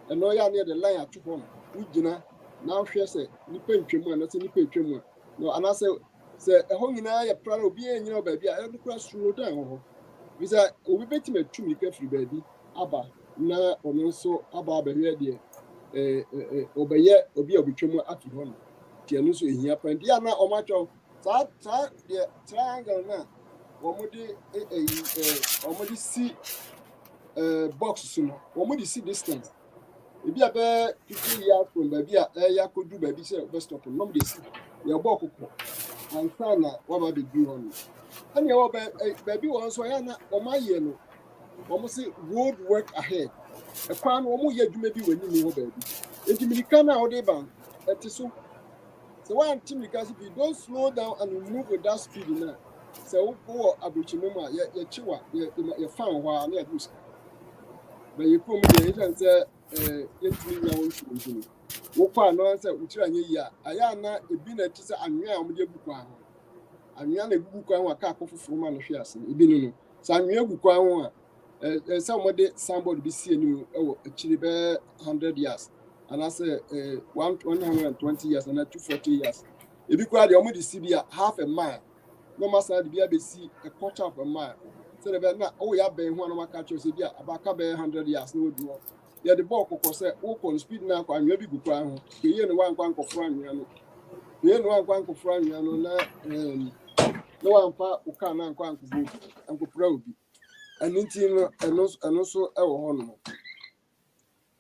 And no ya near the line at 2 1. We dinner. Now she say nipe chemo and not nipe chemo. No, and I say a home in I proud of being your baby. I have to cross slow down. We say we bet him a 2 week free baby. Abba na ono so aba ba hwe de obeye obi obitwemu afi ho no tie no so ehia pan dia na omacho sa de triangle na omodi omodi si box so no omodi si distance e bia be 50 years from ba bia ya kodu ba bi se be stop no mo de si ya box ko ansa na wa ba be bi ho no ani wa ba bi won so ya na omaye no almost road work ahead. A pan almost yet maybe when you know baby. If you can out there, that is so. So one thing because if you don't slow down and you move with that speed now, so go abuchimoma, your chiwa, your fan while near this. But you come here and say, yes, we are going to do. Wopa no answer, which are ya. Ayana, a binnet is a near with your book. And you are a book and a cup of woman of shares. Ibinu. So I'm your book. Somebody be seeing you actually 100 years, and I say 120 years and 240 years. If you quite the only see half a mile, no matter the be see a quarter of a mile. So the na we have been one of my catchers about 100 years no do. Yeah, the ball could say open speed now and maybe go crown. The one quank of Frank, the one quank of Frank, no one part who can't quank and go proud. And into and also our honor.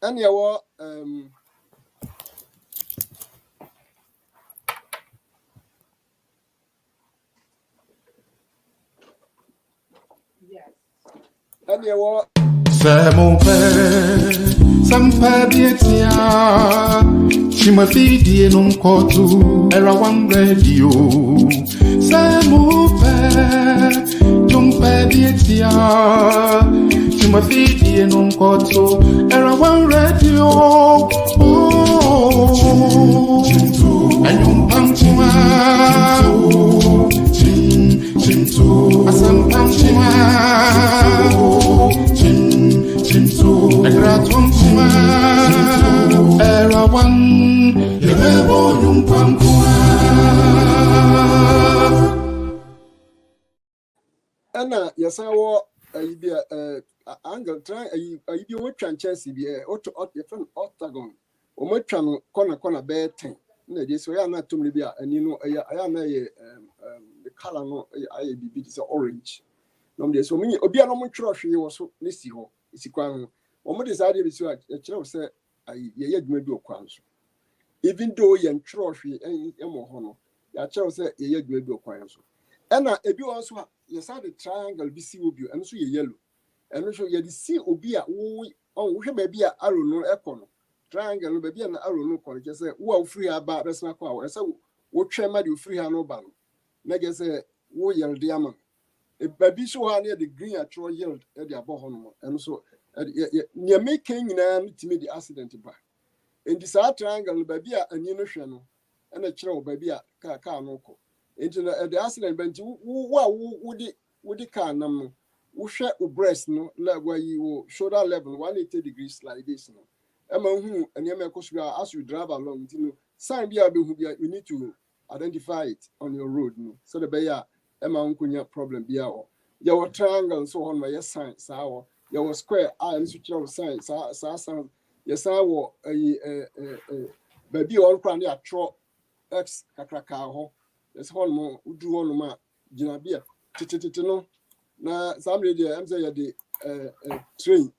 And your yes. And your C'est mon père, ça me fait bien tiens. Tu me fais dire non cotu, era one radio. C'est mon père, tu me fais bien tiens. Tu me fais dire non cotu, era one radio. Oh, and you pam chima, asam pam chima. Era one, you never yung pangkua. Anna, yes, I were angle try a you chance be auto your friend octagon. Or my channel corner bear 10. No, this way I'm not to me, and you know, I am the color no I be is orange. No, there's so many Obiano Montrosh, you also listy ho. It's a crown. What decided is a child said, I yet may do a crown. Even though you're trophy and honor, your child said, yet may do a crown. And if you also you saw the triangle be see you and so yellow. And also you see Obia, oh, we may be a arrow no echo. Triangle may be an arrow no college. I say, well, free about that's not power. I said, what chairman you free no ban. Nigga say, oh, you're diamond. If baby so near the green at Troy yelled at the above, and so near making to me the accident back. In this triangle, baby, and you know, and a child baby, car no. Into the accident bench, would the car number, who share your breast, no, where you shoulder level 180 degrees like this, no. Among whom and your as you drive along, you know, sign be able you need to identify it on your road. No? So the bear, Emma problem be our. Your triangle, so on my science, our your square, I am switch of science, sound. Yes, I will baby all crown ya tro X kakraka. There's one more, do one more, Jinabia, Titino. Now, somebody there, I'm saying the train,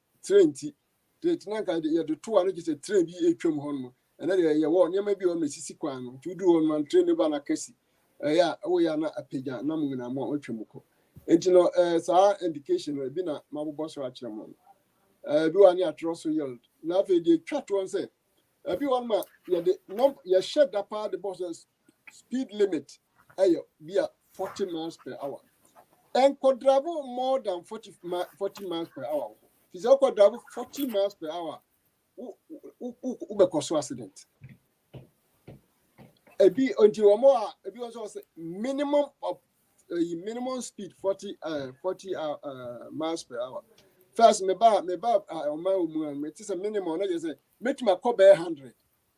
the Tanaka, the 200 is a train be a trim home. And then you want, you may be on Mississippi, to do on one train about a case. Yeah, we are not a pigeon, Namuna, more Chimoko. And you know, as our indication, we've been a Mabu Boss Ratchamon. Do any at Rosso Yield. Now, the chat one say, everyone, you shed that part the boss's speed limit, be at 40 miles per hour. And could travel more than 40 miles per hour. If you could travel 40 miles per hour, who cause accident. Until more, also minimum of minimum speed 40 miles per hour. First, me ba on my woman, it is a minimum. Let us say, make my call 100.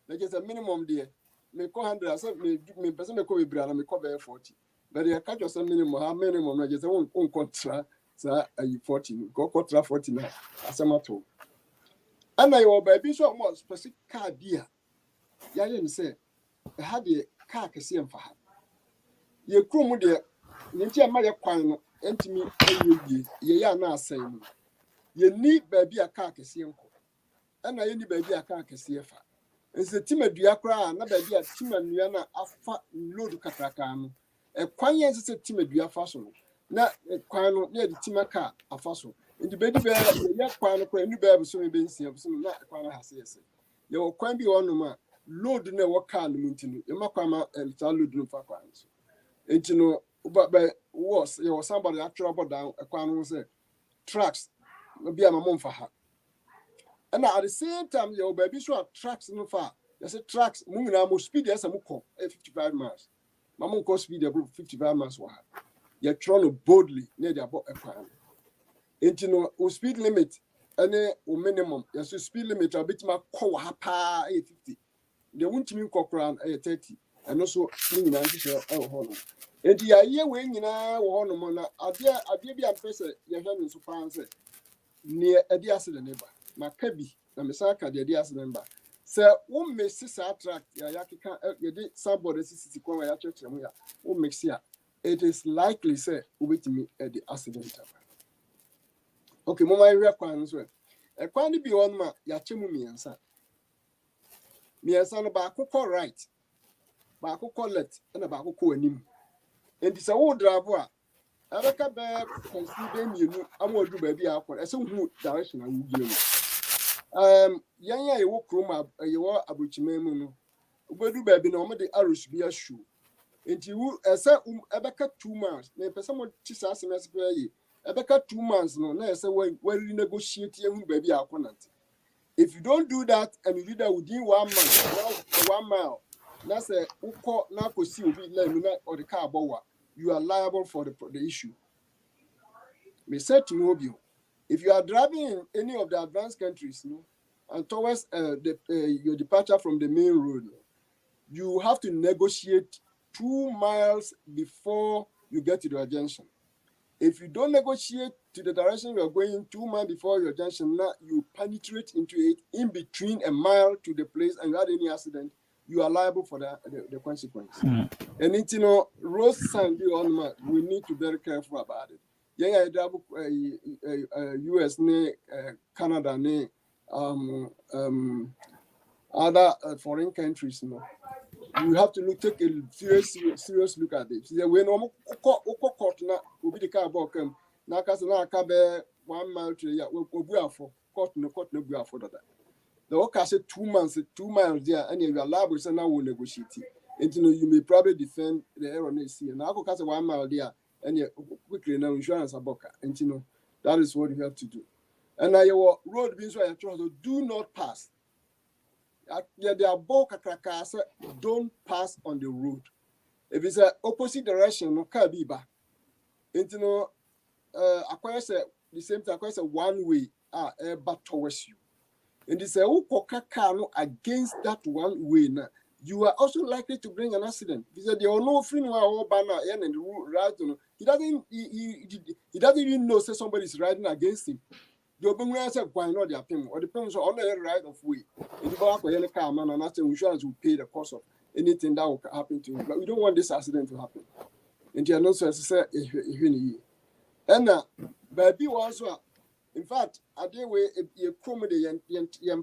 That is a minimum there. Me call 100. I said, me person me call be brand, me call 40. But you catch yourself minimum. How minimum? Let us say one contra, so 40. Go contra 40 now. As a matter. And I will be so more specific car dear. Ya didn't say, I had a car can for her. You come with the Ninja Maya Quine, and to me, ye are not saying. You need baby a car can see uncle. And I need baby a car can see if it's the team of Diacra, not baby a team and Riana a fat load of Catracan. A quine is a team of Diafaso. Not a quine near the team car, a fossil. In the baby bear, the young quine of new baby soon being seen, not a quine has yes. You will quite be on the man, load in the work car in the mountain, the Macama and Salud for quines. And you know, but was somebody that trouble down a quine was tracks. Be a mom for her. And at the same time, your baby so tracks no far. There's a tracks moving almost speed as a muko 55 miles. Mamma call speed above 55 miles for her. You're trying to boldly near the above a plan. And you know, speed limit any minimum. There's a speed limit a bit more call hapa 50. They won't mean cock around 30. And also meaning honor. And the idea when you know honor, I dare be a person you're having so fancy. Near a dear accident neighbor. My cabby, and Messaka, the dear accident. So, who makes this attract Yaki? You did somebody sissy come at church and we are. Who makes here? It is likely, say, wait me at the accident. Okay, Mama, real quans well. A quantity beyond my Yachimumi and son. Me and son about cocoa right, Baco collet, and about cocoa and him. And it's a old driver. I reckon back considering you, I will do baby apple as a good direction. I will give you. You walk room, you are a butch memono. Where do baby no the arrows be a shoe? And you, as a cut 2 months, maybe someone teach us in a spare ye. I cut 2 months, no, less away where you negotiate your baby opponent. If you don't do that and you do that within 1 month, 1 mile, that's a uko nako see will be let or the car bower. You are liable for the issue. Me said to Mobile, if you are driving in any of the advanced countries, and towards your departure from the main road, you have to negotiate 2 miles before you get to the junction. If you don't negotiate to the direction you are going 2 miles before your junction, now you penetrate into it in between a mile to the place and you had any accident, you are liable for the consequence. And it's, road sign be on mark. We need to be very careful about it. Yeah, US, Canada, other foreign countries, you have to take a serious look at it. When court now will be the car about them. Now, because now 1 mile to the we'll be for court no be for that. The work I said 2 months, 2 miles there, and you are liable to now will negotiate. And you may probably defend the error. And I go cast 1 mile there, and you quickly now insurance about and that is what you have to do. And now your road means why you do not pass. Yeah, they are bulk crackers. Don't pass on the road. If it's an opposite direction, no car be back. And acquire the same time, acquire one way, back towards you. And it's a car against that one way now. you are also likely to bring an accident. He said, "There are no free no banner and right. He doesn't even know say somebody is riding against him. The open say why not their payment or the payments on the right of way. In the back of any car man and after insurance will pay the cost of anything that will happen to you. But we don't want this accident to happen. And you know, so as I say, and baby also. In fact, I did way you come the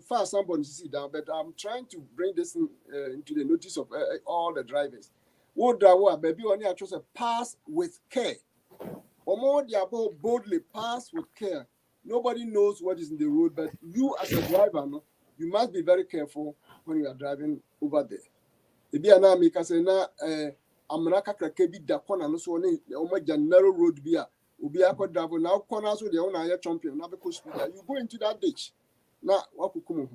fast somebody to sit down, but I'm trying to bring this into the notice of all the drivers. What driver, baby, only I chose a pass with care. Or more, they are boldly pass with care. Nobody knows what is in the road, but you as a driver, no, you must be very careful when you are driving over there. If you are now make us na I'm not kebi da corner no so only narrow road be Ubi ako driver now corner so the owner champion now because you go into that ditch. Now wakukumu.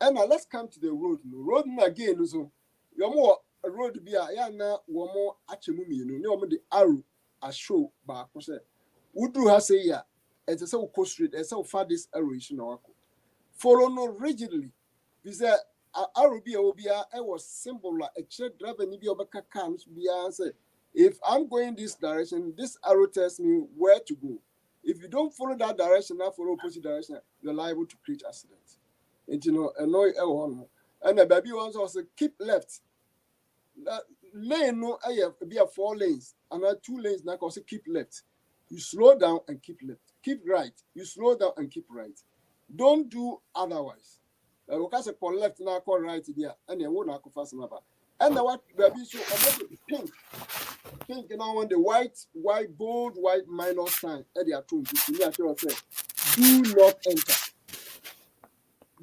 And now let's come to the road. Road again so you more a road be ya na wo more achemumi no the arrow a show back say. Udu ha say ya it is so coast street and so far this arrow is no follow no rigidly. Because arrow be obia I was symbol like a check driver ni bi obeka can be say if I'm going this direction, this arrow tells me where to go. If you don't follow that direction, not follow opposite direction, you're liable to create accidents. And you know, annoy everyone. And the baby ones also keep left. Lane no, I have be a 4 lanes, and 2 lanes now also keep left. You slow down and keep left. Keep right. You slow down and keep right. Don't do otherwise. Because for left now call right there, and you won't go fast enough. And the what baby so about pink. Pink now on the white, bold, white minus sign. Eddie at home. Do not enter.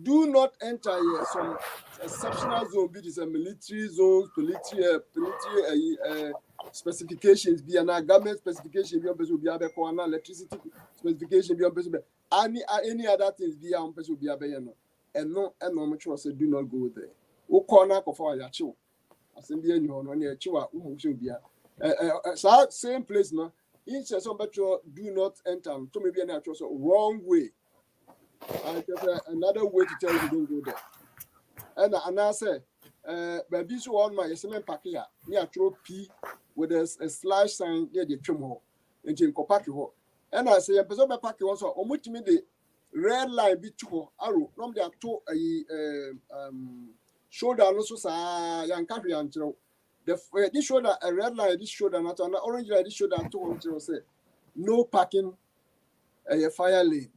Do not enter here. Some exceptional zone, be this a military zone, military specifications, be an government specification, be on person be a electricity specification, be on person. Any other things be on person be a and no much was do not go there. O corner of our yacho. Assembly and you on your chiwa same place now. Each some better do not enter to maybe an actual wrong way. Another way to tell you don't go there. And I say baby so on my cement pack here near throw P with a slash sign near the trim hole into Kopaki hole. And I say a person by pack also or much me the red line be two arrow from there to a shoulder also say young country and this shoulder a red line this shoulder not an orange line this shoulder to say no parking a fire lane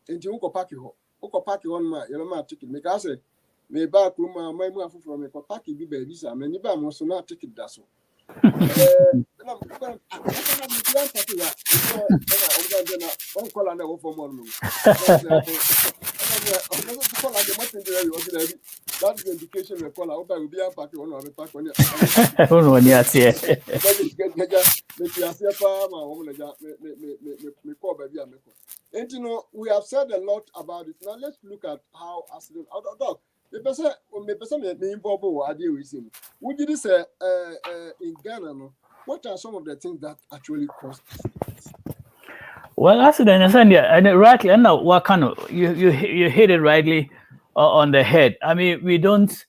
into Uko park on my yellow ticket make us say me back room my move from a parking be baby some and you must not ticket that's all. That's the indication we call out by be a party on the park on and you know, we have said a lot about it. Now let's look at how accident out of dog. The person may involve what idea with him. Would you say in Ghana, no? What are some of the things that actually cause accidents? Well, accident and rightly, and now what kind of you hit it rightly on the head. I mean, we don't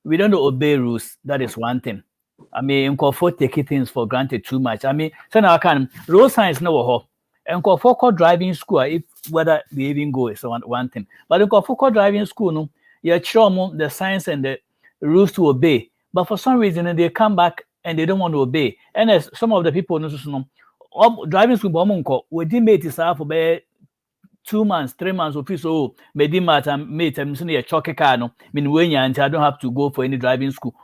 obey rules. That is one thing. I mean, comfort taking things for granted too much. I mean, so now I can road signs no and for driving school, if whether they even go is one thing. But in for driving school, no, you show the signs and the rules to obey. But for some reason, they come back and they don't want to obey. And as some of the people know, driving school, we did mate is for 2 months, 3 months of peace. Oh, maybe mate, I'm saying a chocolate car. No, mean when I don't have to go for any driving school.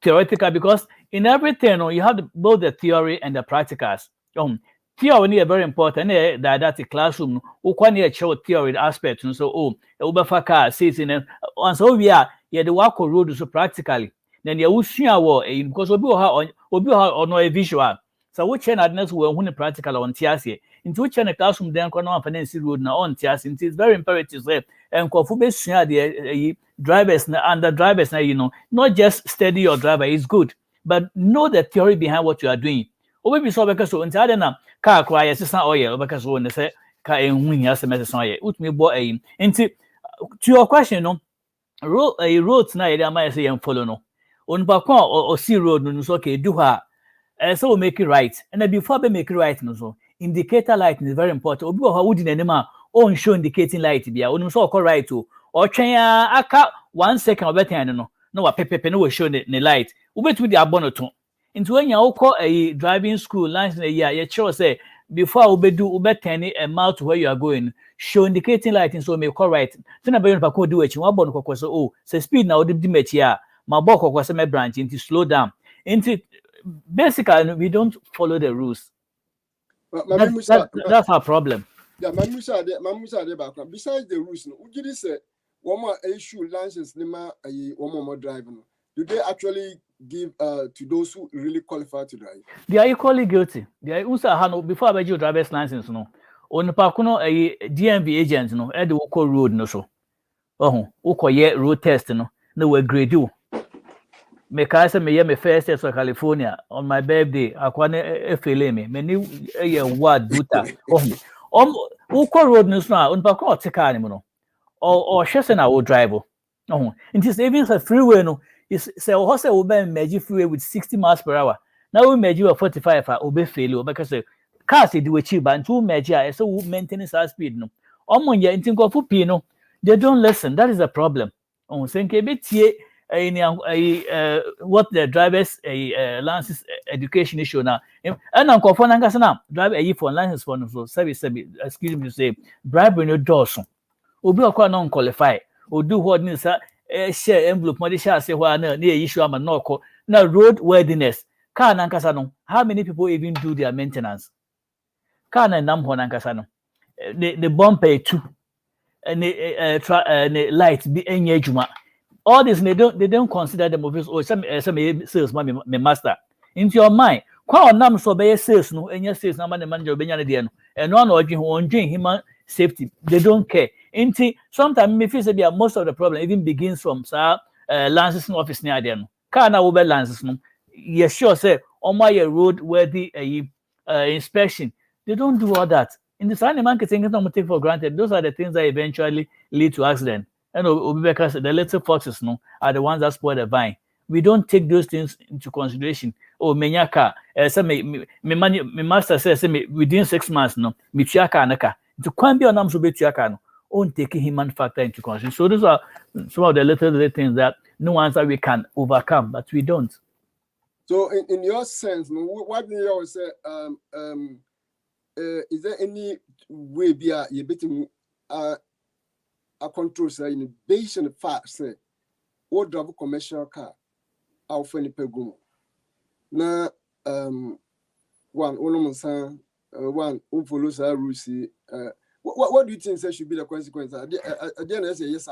Theoretical because in everything, you have both the theory and the practicals. Theory is very important. That's a classroom. Who can show theory aspect and so Uber car says in and so we are the work of road so practically. Then you will see our because we or no visual. So which next will when practical on TSA. Into which a classroom then can not finance road now on TSA. It is very imperative and the drivers and the drivers now, not just steady your driver is good, but know the theory behind what you are doing. Or maybe so because so until then car cry assistant oil because when they say car and win as a message on it me boy into to your question, roads na area ma say follow no. On pa kwa or see road no so okay do her. So we make it right. And then before we make it right no so indicator light is very important. Obi wa would in anima on show indicating light bia. On so call right to or twen aka 1 second obetan no. No wa pepepe no we show the light. Ubetumi the abonoto. Into when you call a driving school license a year, you sure say before ubetani a mile to where you are going, show indicating light and so may call right. Then about you do it. You want bonko so oh, say speed now the metia, my boko was a branch into slow down. Into basically we don't follow the rules. That's our problem. Yeah, Mamusa besides the rules, would you say one more issue license lima one more driving? Do they actually give to those who really qualify to drive? They are equally guilty. They are also before I your driver's license no. On pakuno a DMV agent no, e de woko road no so. Woko ye road test no, no we grade you. Me ka say me ye me first test for California on my birthday. Akwane efele me. Me ni ye word duta. Woko road no so on pakuno tika ni mo no. Or shese na wo drive. It is even a freeway no. Say horse will be measure freeway with 60 miles per hour. Now we measure 45 obey failure because cars they do cheap and two measure so maintenance our speed no. Omo ya ntin go fu no. They don't listen. That is a problem. On senke betie what the drivers license education issue now. And uncle for nanga sana drive a for license for no service excuse me to say bribery no dawson. Obi akwa non qualify. Or do what needs share envelope money share say why na issue am na road worthiness car na nkasa no how many people even do their maintenance car na nam ho na nkasa no the bumper too and the light be enye adwuma all this they don't consider them of oh some sales me master into your mind kwa onam so be sales no enye sales na man manager be nya ne de no eno na odwen ho odwen human safety they don't care. Sometimes me feel say most of the problem even begins from licensing office near them. Car na over license no. You sure say on my road worthy inspection. They don't do all that. In the sign marketing, don't take for granted. Those are the things that eventually lead to accident. And because the little foxes no are the ones that spoil the vine. We don't take those things into consideration. Oh, menya car. Say me master says me within 6 months no. Me tua car na car. To quite on so be tua car no. On taking human factor into consideration. So those are some of the little things that no ones that we can overcome, but we don't. So in your sense, what do you always say? Is there any way you betting a control say in based on the fact say what drive a commercial car out for any pegum? Now one follows our rules. What do you think should be the consequence? Yes,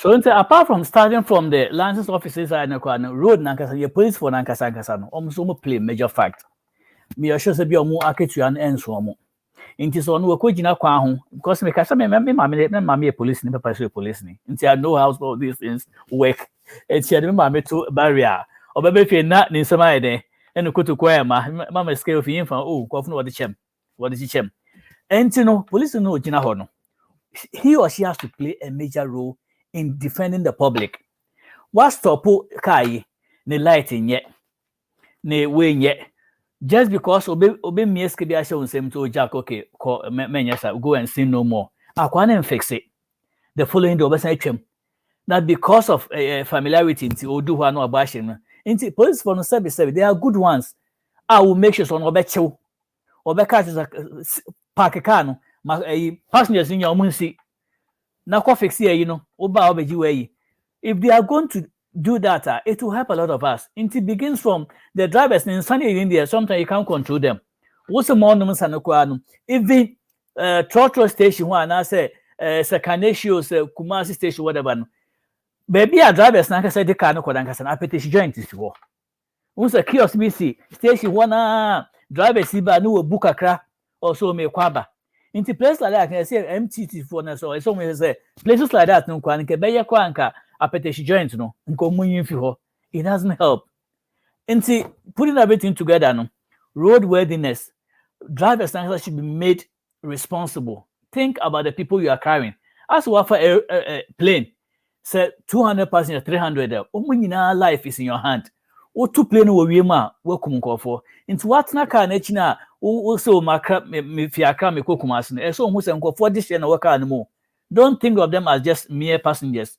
so apart from starting from the license officers and road nankasa, your police for nankasa no, almost play major fact. Me assure say be omo aketu an enso omo. Inti so no ko gina kwa ho because me kasa me mama police ni papa so police ni. Inti I know how all these things work. Inti I mama to barrier. Obebe fe na ni nsema ede. Eno koto kwa mama scale fi info oh ko funu wodi chem. And police no gina ho no. He or she has to play a major role in defending the public. What stop kai ne light in yet ne way yet just because obe mieske bi ashe unsem to jack okay go and sin no more. Akwana fix it. The following the obesan atwam. That because of familiarity nti odu ho no abashe no. Nti police for no service they are good ones. I will make sure so no obechew. Obeka park car no passengers in your munsi na ko fix here oba obeji way. If they are going to do that, it will help a lot of us. It begins from the drivers in Sunday in India. Sometimes you can't control them. What's the more even Trotro station one I say Sakaneshio Kumasi station whatever. Baby a drivers na say the car no kodanka san apetition joint is wo. Unsa kiosk BC station one drivers iba no book akra or so me kwaba. Into places like that, I can say MTT for na so me say places like that no kwa nke beye kwa anka apetition joint no nko munyin fi ho. It doesn't help. Into putting everything together no roadworthiness, drivers should be made responsible. Think about the people you are carrying. As well for a plane, say 200 passengers, 300 there. Life is in your hand. O two plane wo wie ma wo kum nkofo. Into what na car na china o so makra me fiakra me kokum ase no. So hu se nkofo this year na wo car no mo. Don't think of them as just mere passengers.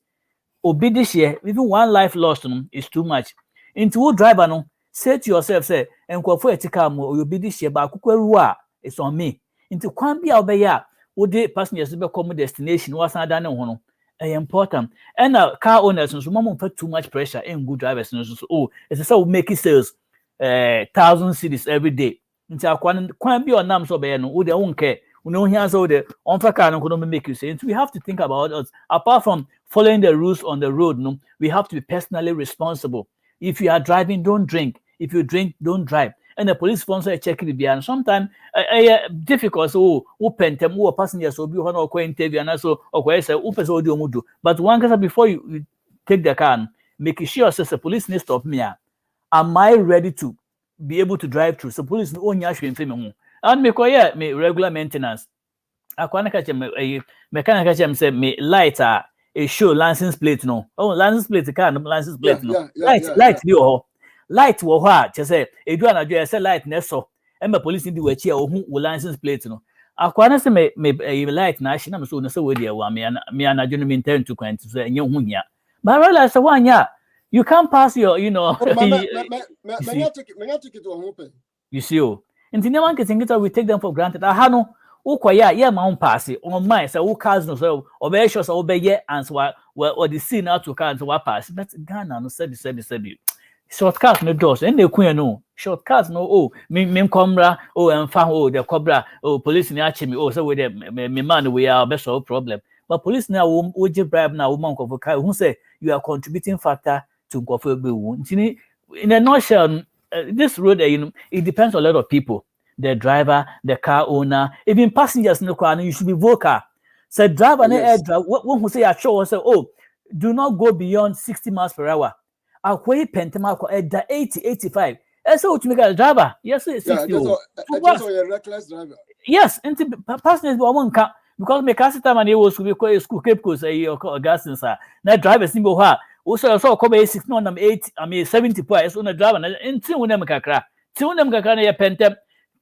Obi this year, even one life lost is too much. Into wo driver no, say to yourself, say, nkofo etika mo you be this year ba akukwaru a it's on me. Into kwan bia obeya, wo de passengers be come destination wo san da ne ho no. Important. And car owners so mom put too much pressure in good drivers so oh it's so making sales 1,000 cities every day. Into kwan be on nam so be no wo de won care. We know here so the on car no could make you say. We have to think about us apart from following the rules on the road. No, we have to be personally responsible. If you are driving, don't drink. If you drink, don't drive. And the police sponsor check it behind. Sometimes difficult. So open them who passengers so be on or interview and also or say open. But one case before you take the car, make sure says the police need stop me. Am I ready to be able to drive through? So police only actually inform me. And me regular maintenance. I can't catch me mechanic catch say me light a show license plate no. Oh license plate car no license plate no. Light be oh. Light wo ho a che say edu anadwo say light na so. E me police ndi wachi a ohu wo license plate no. Akwana say me light na ahye na me so no say we dey wa me anadwo no me intend to kwant so enye hu hia. But I realize say wanya you can't pass your you know. You see oh. Nti ne man ketingita we take them for granted. Aha no ukoya ye ma pass on mind say who cars no so obey sure so obey and so or the scene out to cars so pass. But Ghana no said shortcuts no doors and they queen no shortcuts no oh me komra oh and fa oh the cobra oh police ni achi me oh so we the me man we are best solve problem but police now wo give bribe now woman of car who say you are contributing factor to nkofo be in a nutshell this road you know it depends on a lot of people, the driver, the car owner, even passengers in the car. You should be vocal. So driver and air driver one who say I show say oh do not go beyond 60 miles per hour. Akwe pentema ko at 80 85. So to make a driver, yes, 60. That's a reckless driver. Yes, and passengers won't come because me cast time and was school cape ko say your gas sir. Na driver simbo ha. Also so come 6 no nam 80 I mean 70 points so na driver na ntin wona kakra. Tin wona kakra na ye pentem.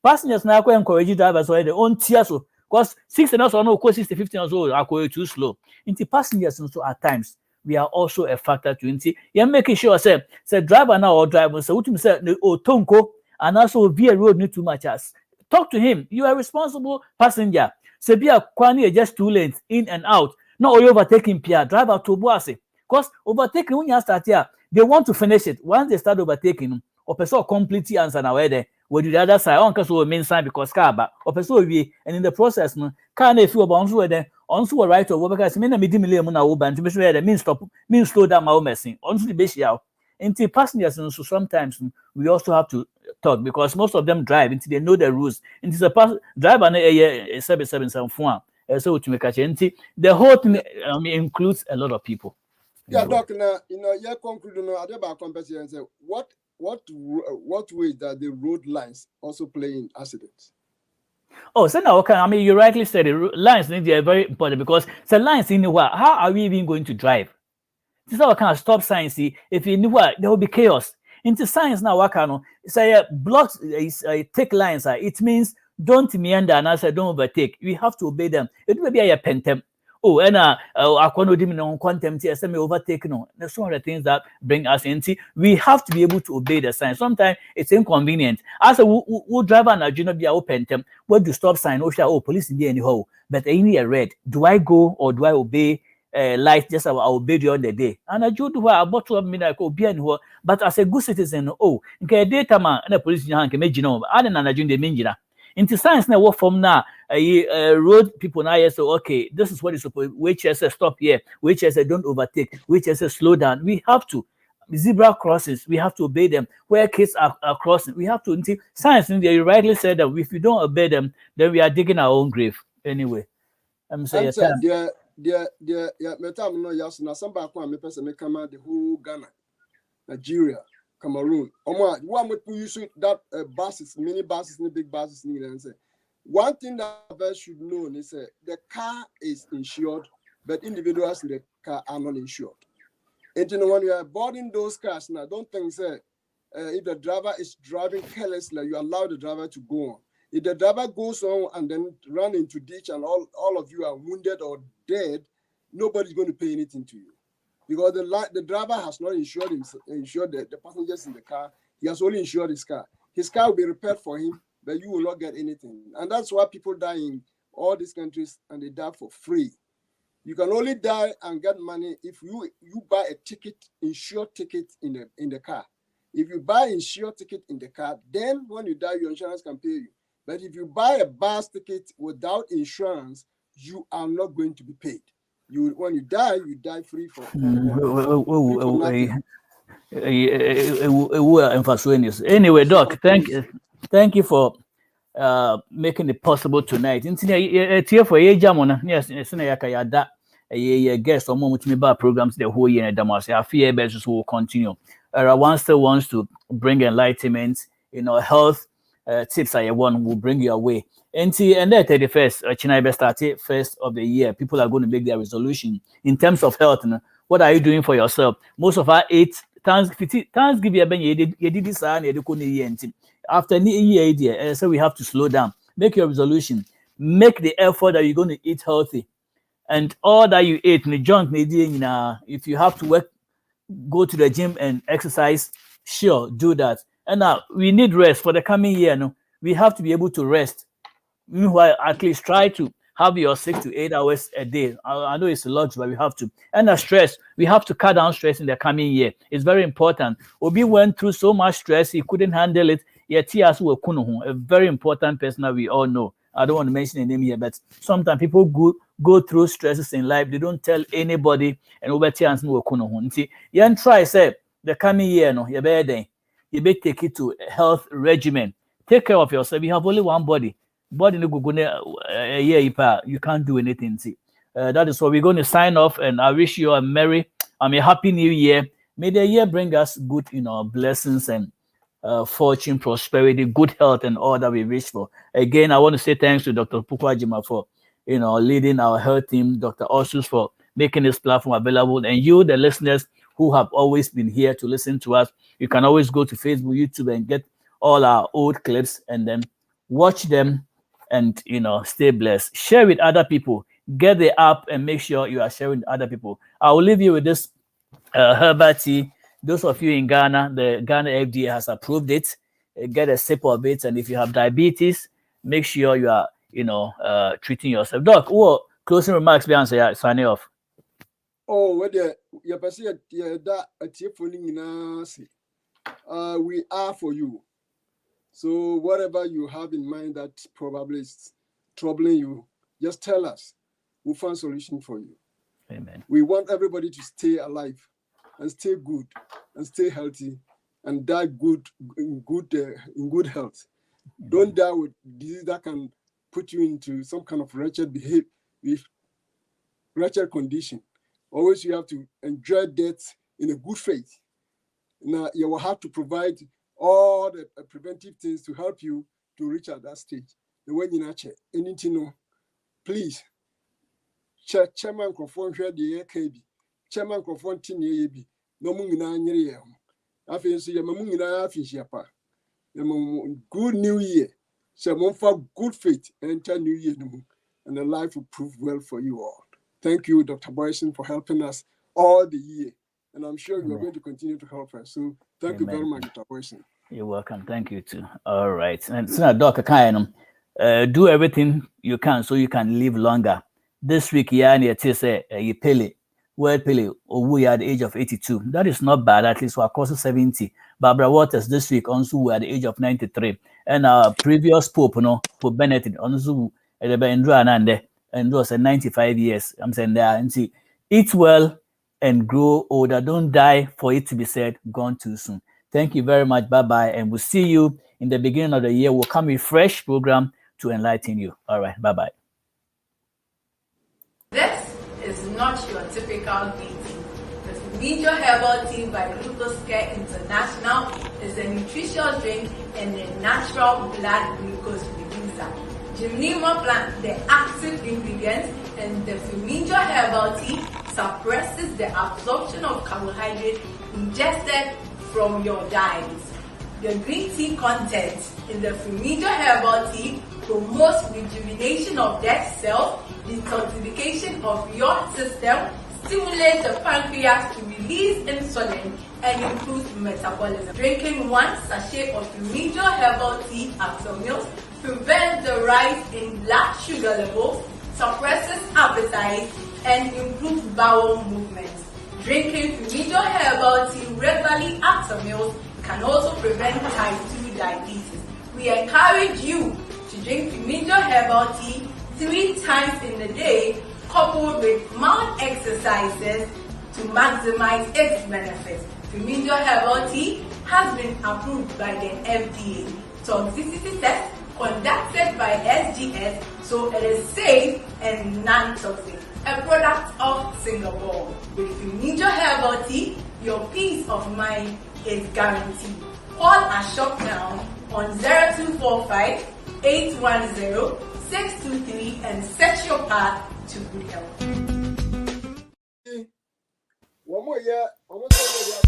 Passengers na akwa encourage drivers so they on tear so because 60 na so no ko 60 50 na so akwa too slow. Into passengers so at times we are also a factor to it. You're making sure say driver now or driver so what you say oh tonko and also be a road need too much as talk to him. You are a responsible passenger. Say be a kwani just 2 lanes in and out. No overtaking Pierre driver to boase. Because overtaking when you start here, they want to finish it. Once they start overtaking, or person completely answer now where they will do the other side. On case we main sign because car but or person we and in the process no can if you about where they also right or because me na me dimile na wo ban to be sure that mean slow down my messing. Also the base yaw. Into passengers so sometimes we also have to talk because most of them drive until they know the rules. Into the driver na 777 so to make a change. The whole thing includes a lot of people. Yeah, Doc, now, you conclude about competition and say what way that the road lines also play in accidents? Oh, so now, okay, I mean, you rightly said it. Lines are very important because the lines in the what? How are we even going to drive? This is our kind of stop sign. See, if you knew what, there will be chaos. Into science now, what kind of say blocks take lines. It means don't meander and I said don't overtake. We have to obey them. It will be a pentem. Oh, and I can't do no contempt here. Semi overtake no. There's some of the things that bring us into. We have to be able to obey the sign. Sometimes it's inconvenient. As a driver and a junior be open them. What do stop sign? Oh, police in the anyhow. But I need a red. Do I go or do I obey? Light just I'll obey during the day. And I do what about 12 minutes obey and but as a good citizen, oh, okay, data man and a police in hand can make you know. I don't know the minjina. Into science now what from now road people now so okay, this is what is supposed which says stop here, which says don't overtake, which says slow down. We have to zebra crosses, we have to obey them. Where kids are crossing, we have to until science in there you rightly said that if you don't obey them, then we are digging our own grave. Anyway. I'm saying metam no yas na samba kwa me pese me kama the whole Ghana, Nigeria, Cameroon. Omo one we use that buses, mini buses, big buses and say one thing that I should know is the car is insured but individuals in the car are not insured. And when you are boarding those cars, now don't think say, if the driver is driving carelessly, you allow the driver to go on. If the driver goes on and then run into ditch and all of you are wounded or dead, nobody's going to pay anything to you. Because the driver has not insured the passengers in the car. He has only insured his car. His car will be repaired for him, but you will not get anything. And that's why people die in all these countries, and they die for free. You can only die and get money if you buy a ticket, insured ticket in the car. If you buy insured ticket in the car, then when you die, your insurance can pay you. But if you buy a bus ticket without insurance, you are not going to be paid. When you die free for Anyway, Doc, thank you for making it possible tonight. Yes, guest or moment me about programs the whole year. I fear business will continue. One still wants to bring enlightenment, health tips I one will bring you away. And then 31st, China started first of the year. People are going to make their resolution in terms of health. What are you doing for yourself? Most of our 8 Thanksgiving, you did this after the year, so we have to slow down. Make your resolution. Make the effort that you're going to eat healthy, and all that you eat in the junk. If you have to work, go to the gym and exercise. Sure, do that. And now we need rest for the coming year. No, we have to be able to rest. Meanwhile, at least try to have your 6 to 8 hours a day. I know it's a lot, but we have to. And the stress, we have to cut down stress in the coming year. It's very important. Obi went through so much stress, he couldn't handle it. A very important person that we all know. I don't want to mention a name here, but sometimes people go through stresses in life. They don't tell anybody, and over chance no kuno. You try say the coming year, no, you better take it to a health regimen. Take care of yourself. You have only one body. Body no go a year you can't do anything. That is what we're going to sign off, and I wish you a happy new year. May the year bring us good, blessings and fortune, prosperity, good health, and all that we wish for. Again, I want to say thanks to Dr. Opoku-Agyeman for, leading our health team, Dr. Osus for making this platform available, and you, the listeners who have always been here to listen to us. You can always go to Facebook, YouTube, and get all our old clips and then watch them and, stay blessed. Share with other people. Get the app and make sure you are sharing with other people. I will leave you with this herbal tea. Those of you in Ghana, the Ghana FDA has approved it. Get a sip of it, and if you have diabetes, make sure you are, treating yourself. Doc, what closing remarks? Be answer. Signing off. Oh, whether you perceive that a tip for we are for you. So whatever you have in mind that probably is troubling you, just tell us. We'll find a solution for you. Amen. We want everybody to stay alive and stay good and stay healthy and die in good health. Don't die with disease that can put you into some kind of wretched condition. Always you have to enjoy death in a good faith. Now you will have to provide all the preventive things to help you to reach at that stage. The way you check anything, please. Chairman confront the KB. Chairman confronting ye no mungina nyere. After so yamungina afishiapa. Good new year. So for good faith enter new year and the life will prove well for you all. Thank you, Dr. Boison, for helping us all the year. And I'm sure you're going to continue to help us. So thank you very much, Dr. Boison. You're welcome. Thank you too. All right. And so, Doc, do everything you can so you can live longer. This week, you pele, we are at the age of 82. That is not bad. At least we're close to 70. Barbara Waters this week also we're at the age of 93. And our previous Pope, Pope Benedict, also and was at 95 years. I'm saying there and see, eat well and grow older. Don't die for it to be said, gone too soon. Thank you very much. Bye-bye. And we'll see you in the beginning of the year. We'll come with a fresh program to enlighten you. All right. Bye-bye. This is not your typical meeting. The Major Herbal Tea by RETROSPECT International is a nutritious drink and a natural blood glucose reducer. Gymnema plant, the active ingredients, and the Flamingo herbal tea suppresses the absorption of carbohydrate ingested from your diet. The green tea content in the Flamingo herbal tea promotes rejuvenation of dead cells, detoxification of your system, stimulates the pancreas to release insulin, and improves metabolism. Drinking 1 sachet of Flamingo herbal tea after meals prevents the rise in blood sugar levels, suppresses appetite, and improves bowel movements. Drinking Flamingo herbal tea regularly after meals can also prevent type 2 diabetes. We encourage you to drink Flamingo herbal tea 3 times in a day, coupled with mild exercises to maximize its benefits. Flamingo herbal tea has been approved by the FDA. Toxicity test conducted by SGS, so it is safe and non-toxic. A product of Singapore. With Flamingo herbal tea, your peace of mind is guaranteed. Call our shop now on 0245 810 623 and set your path to good health. One more year, almost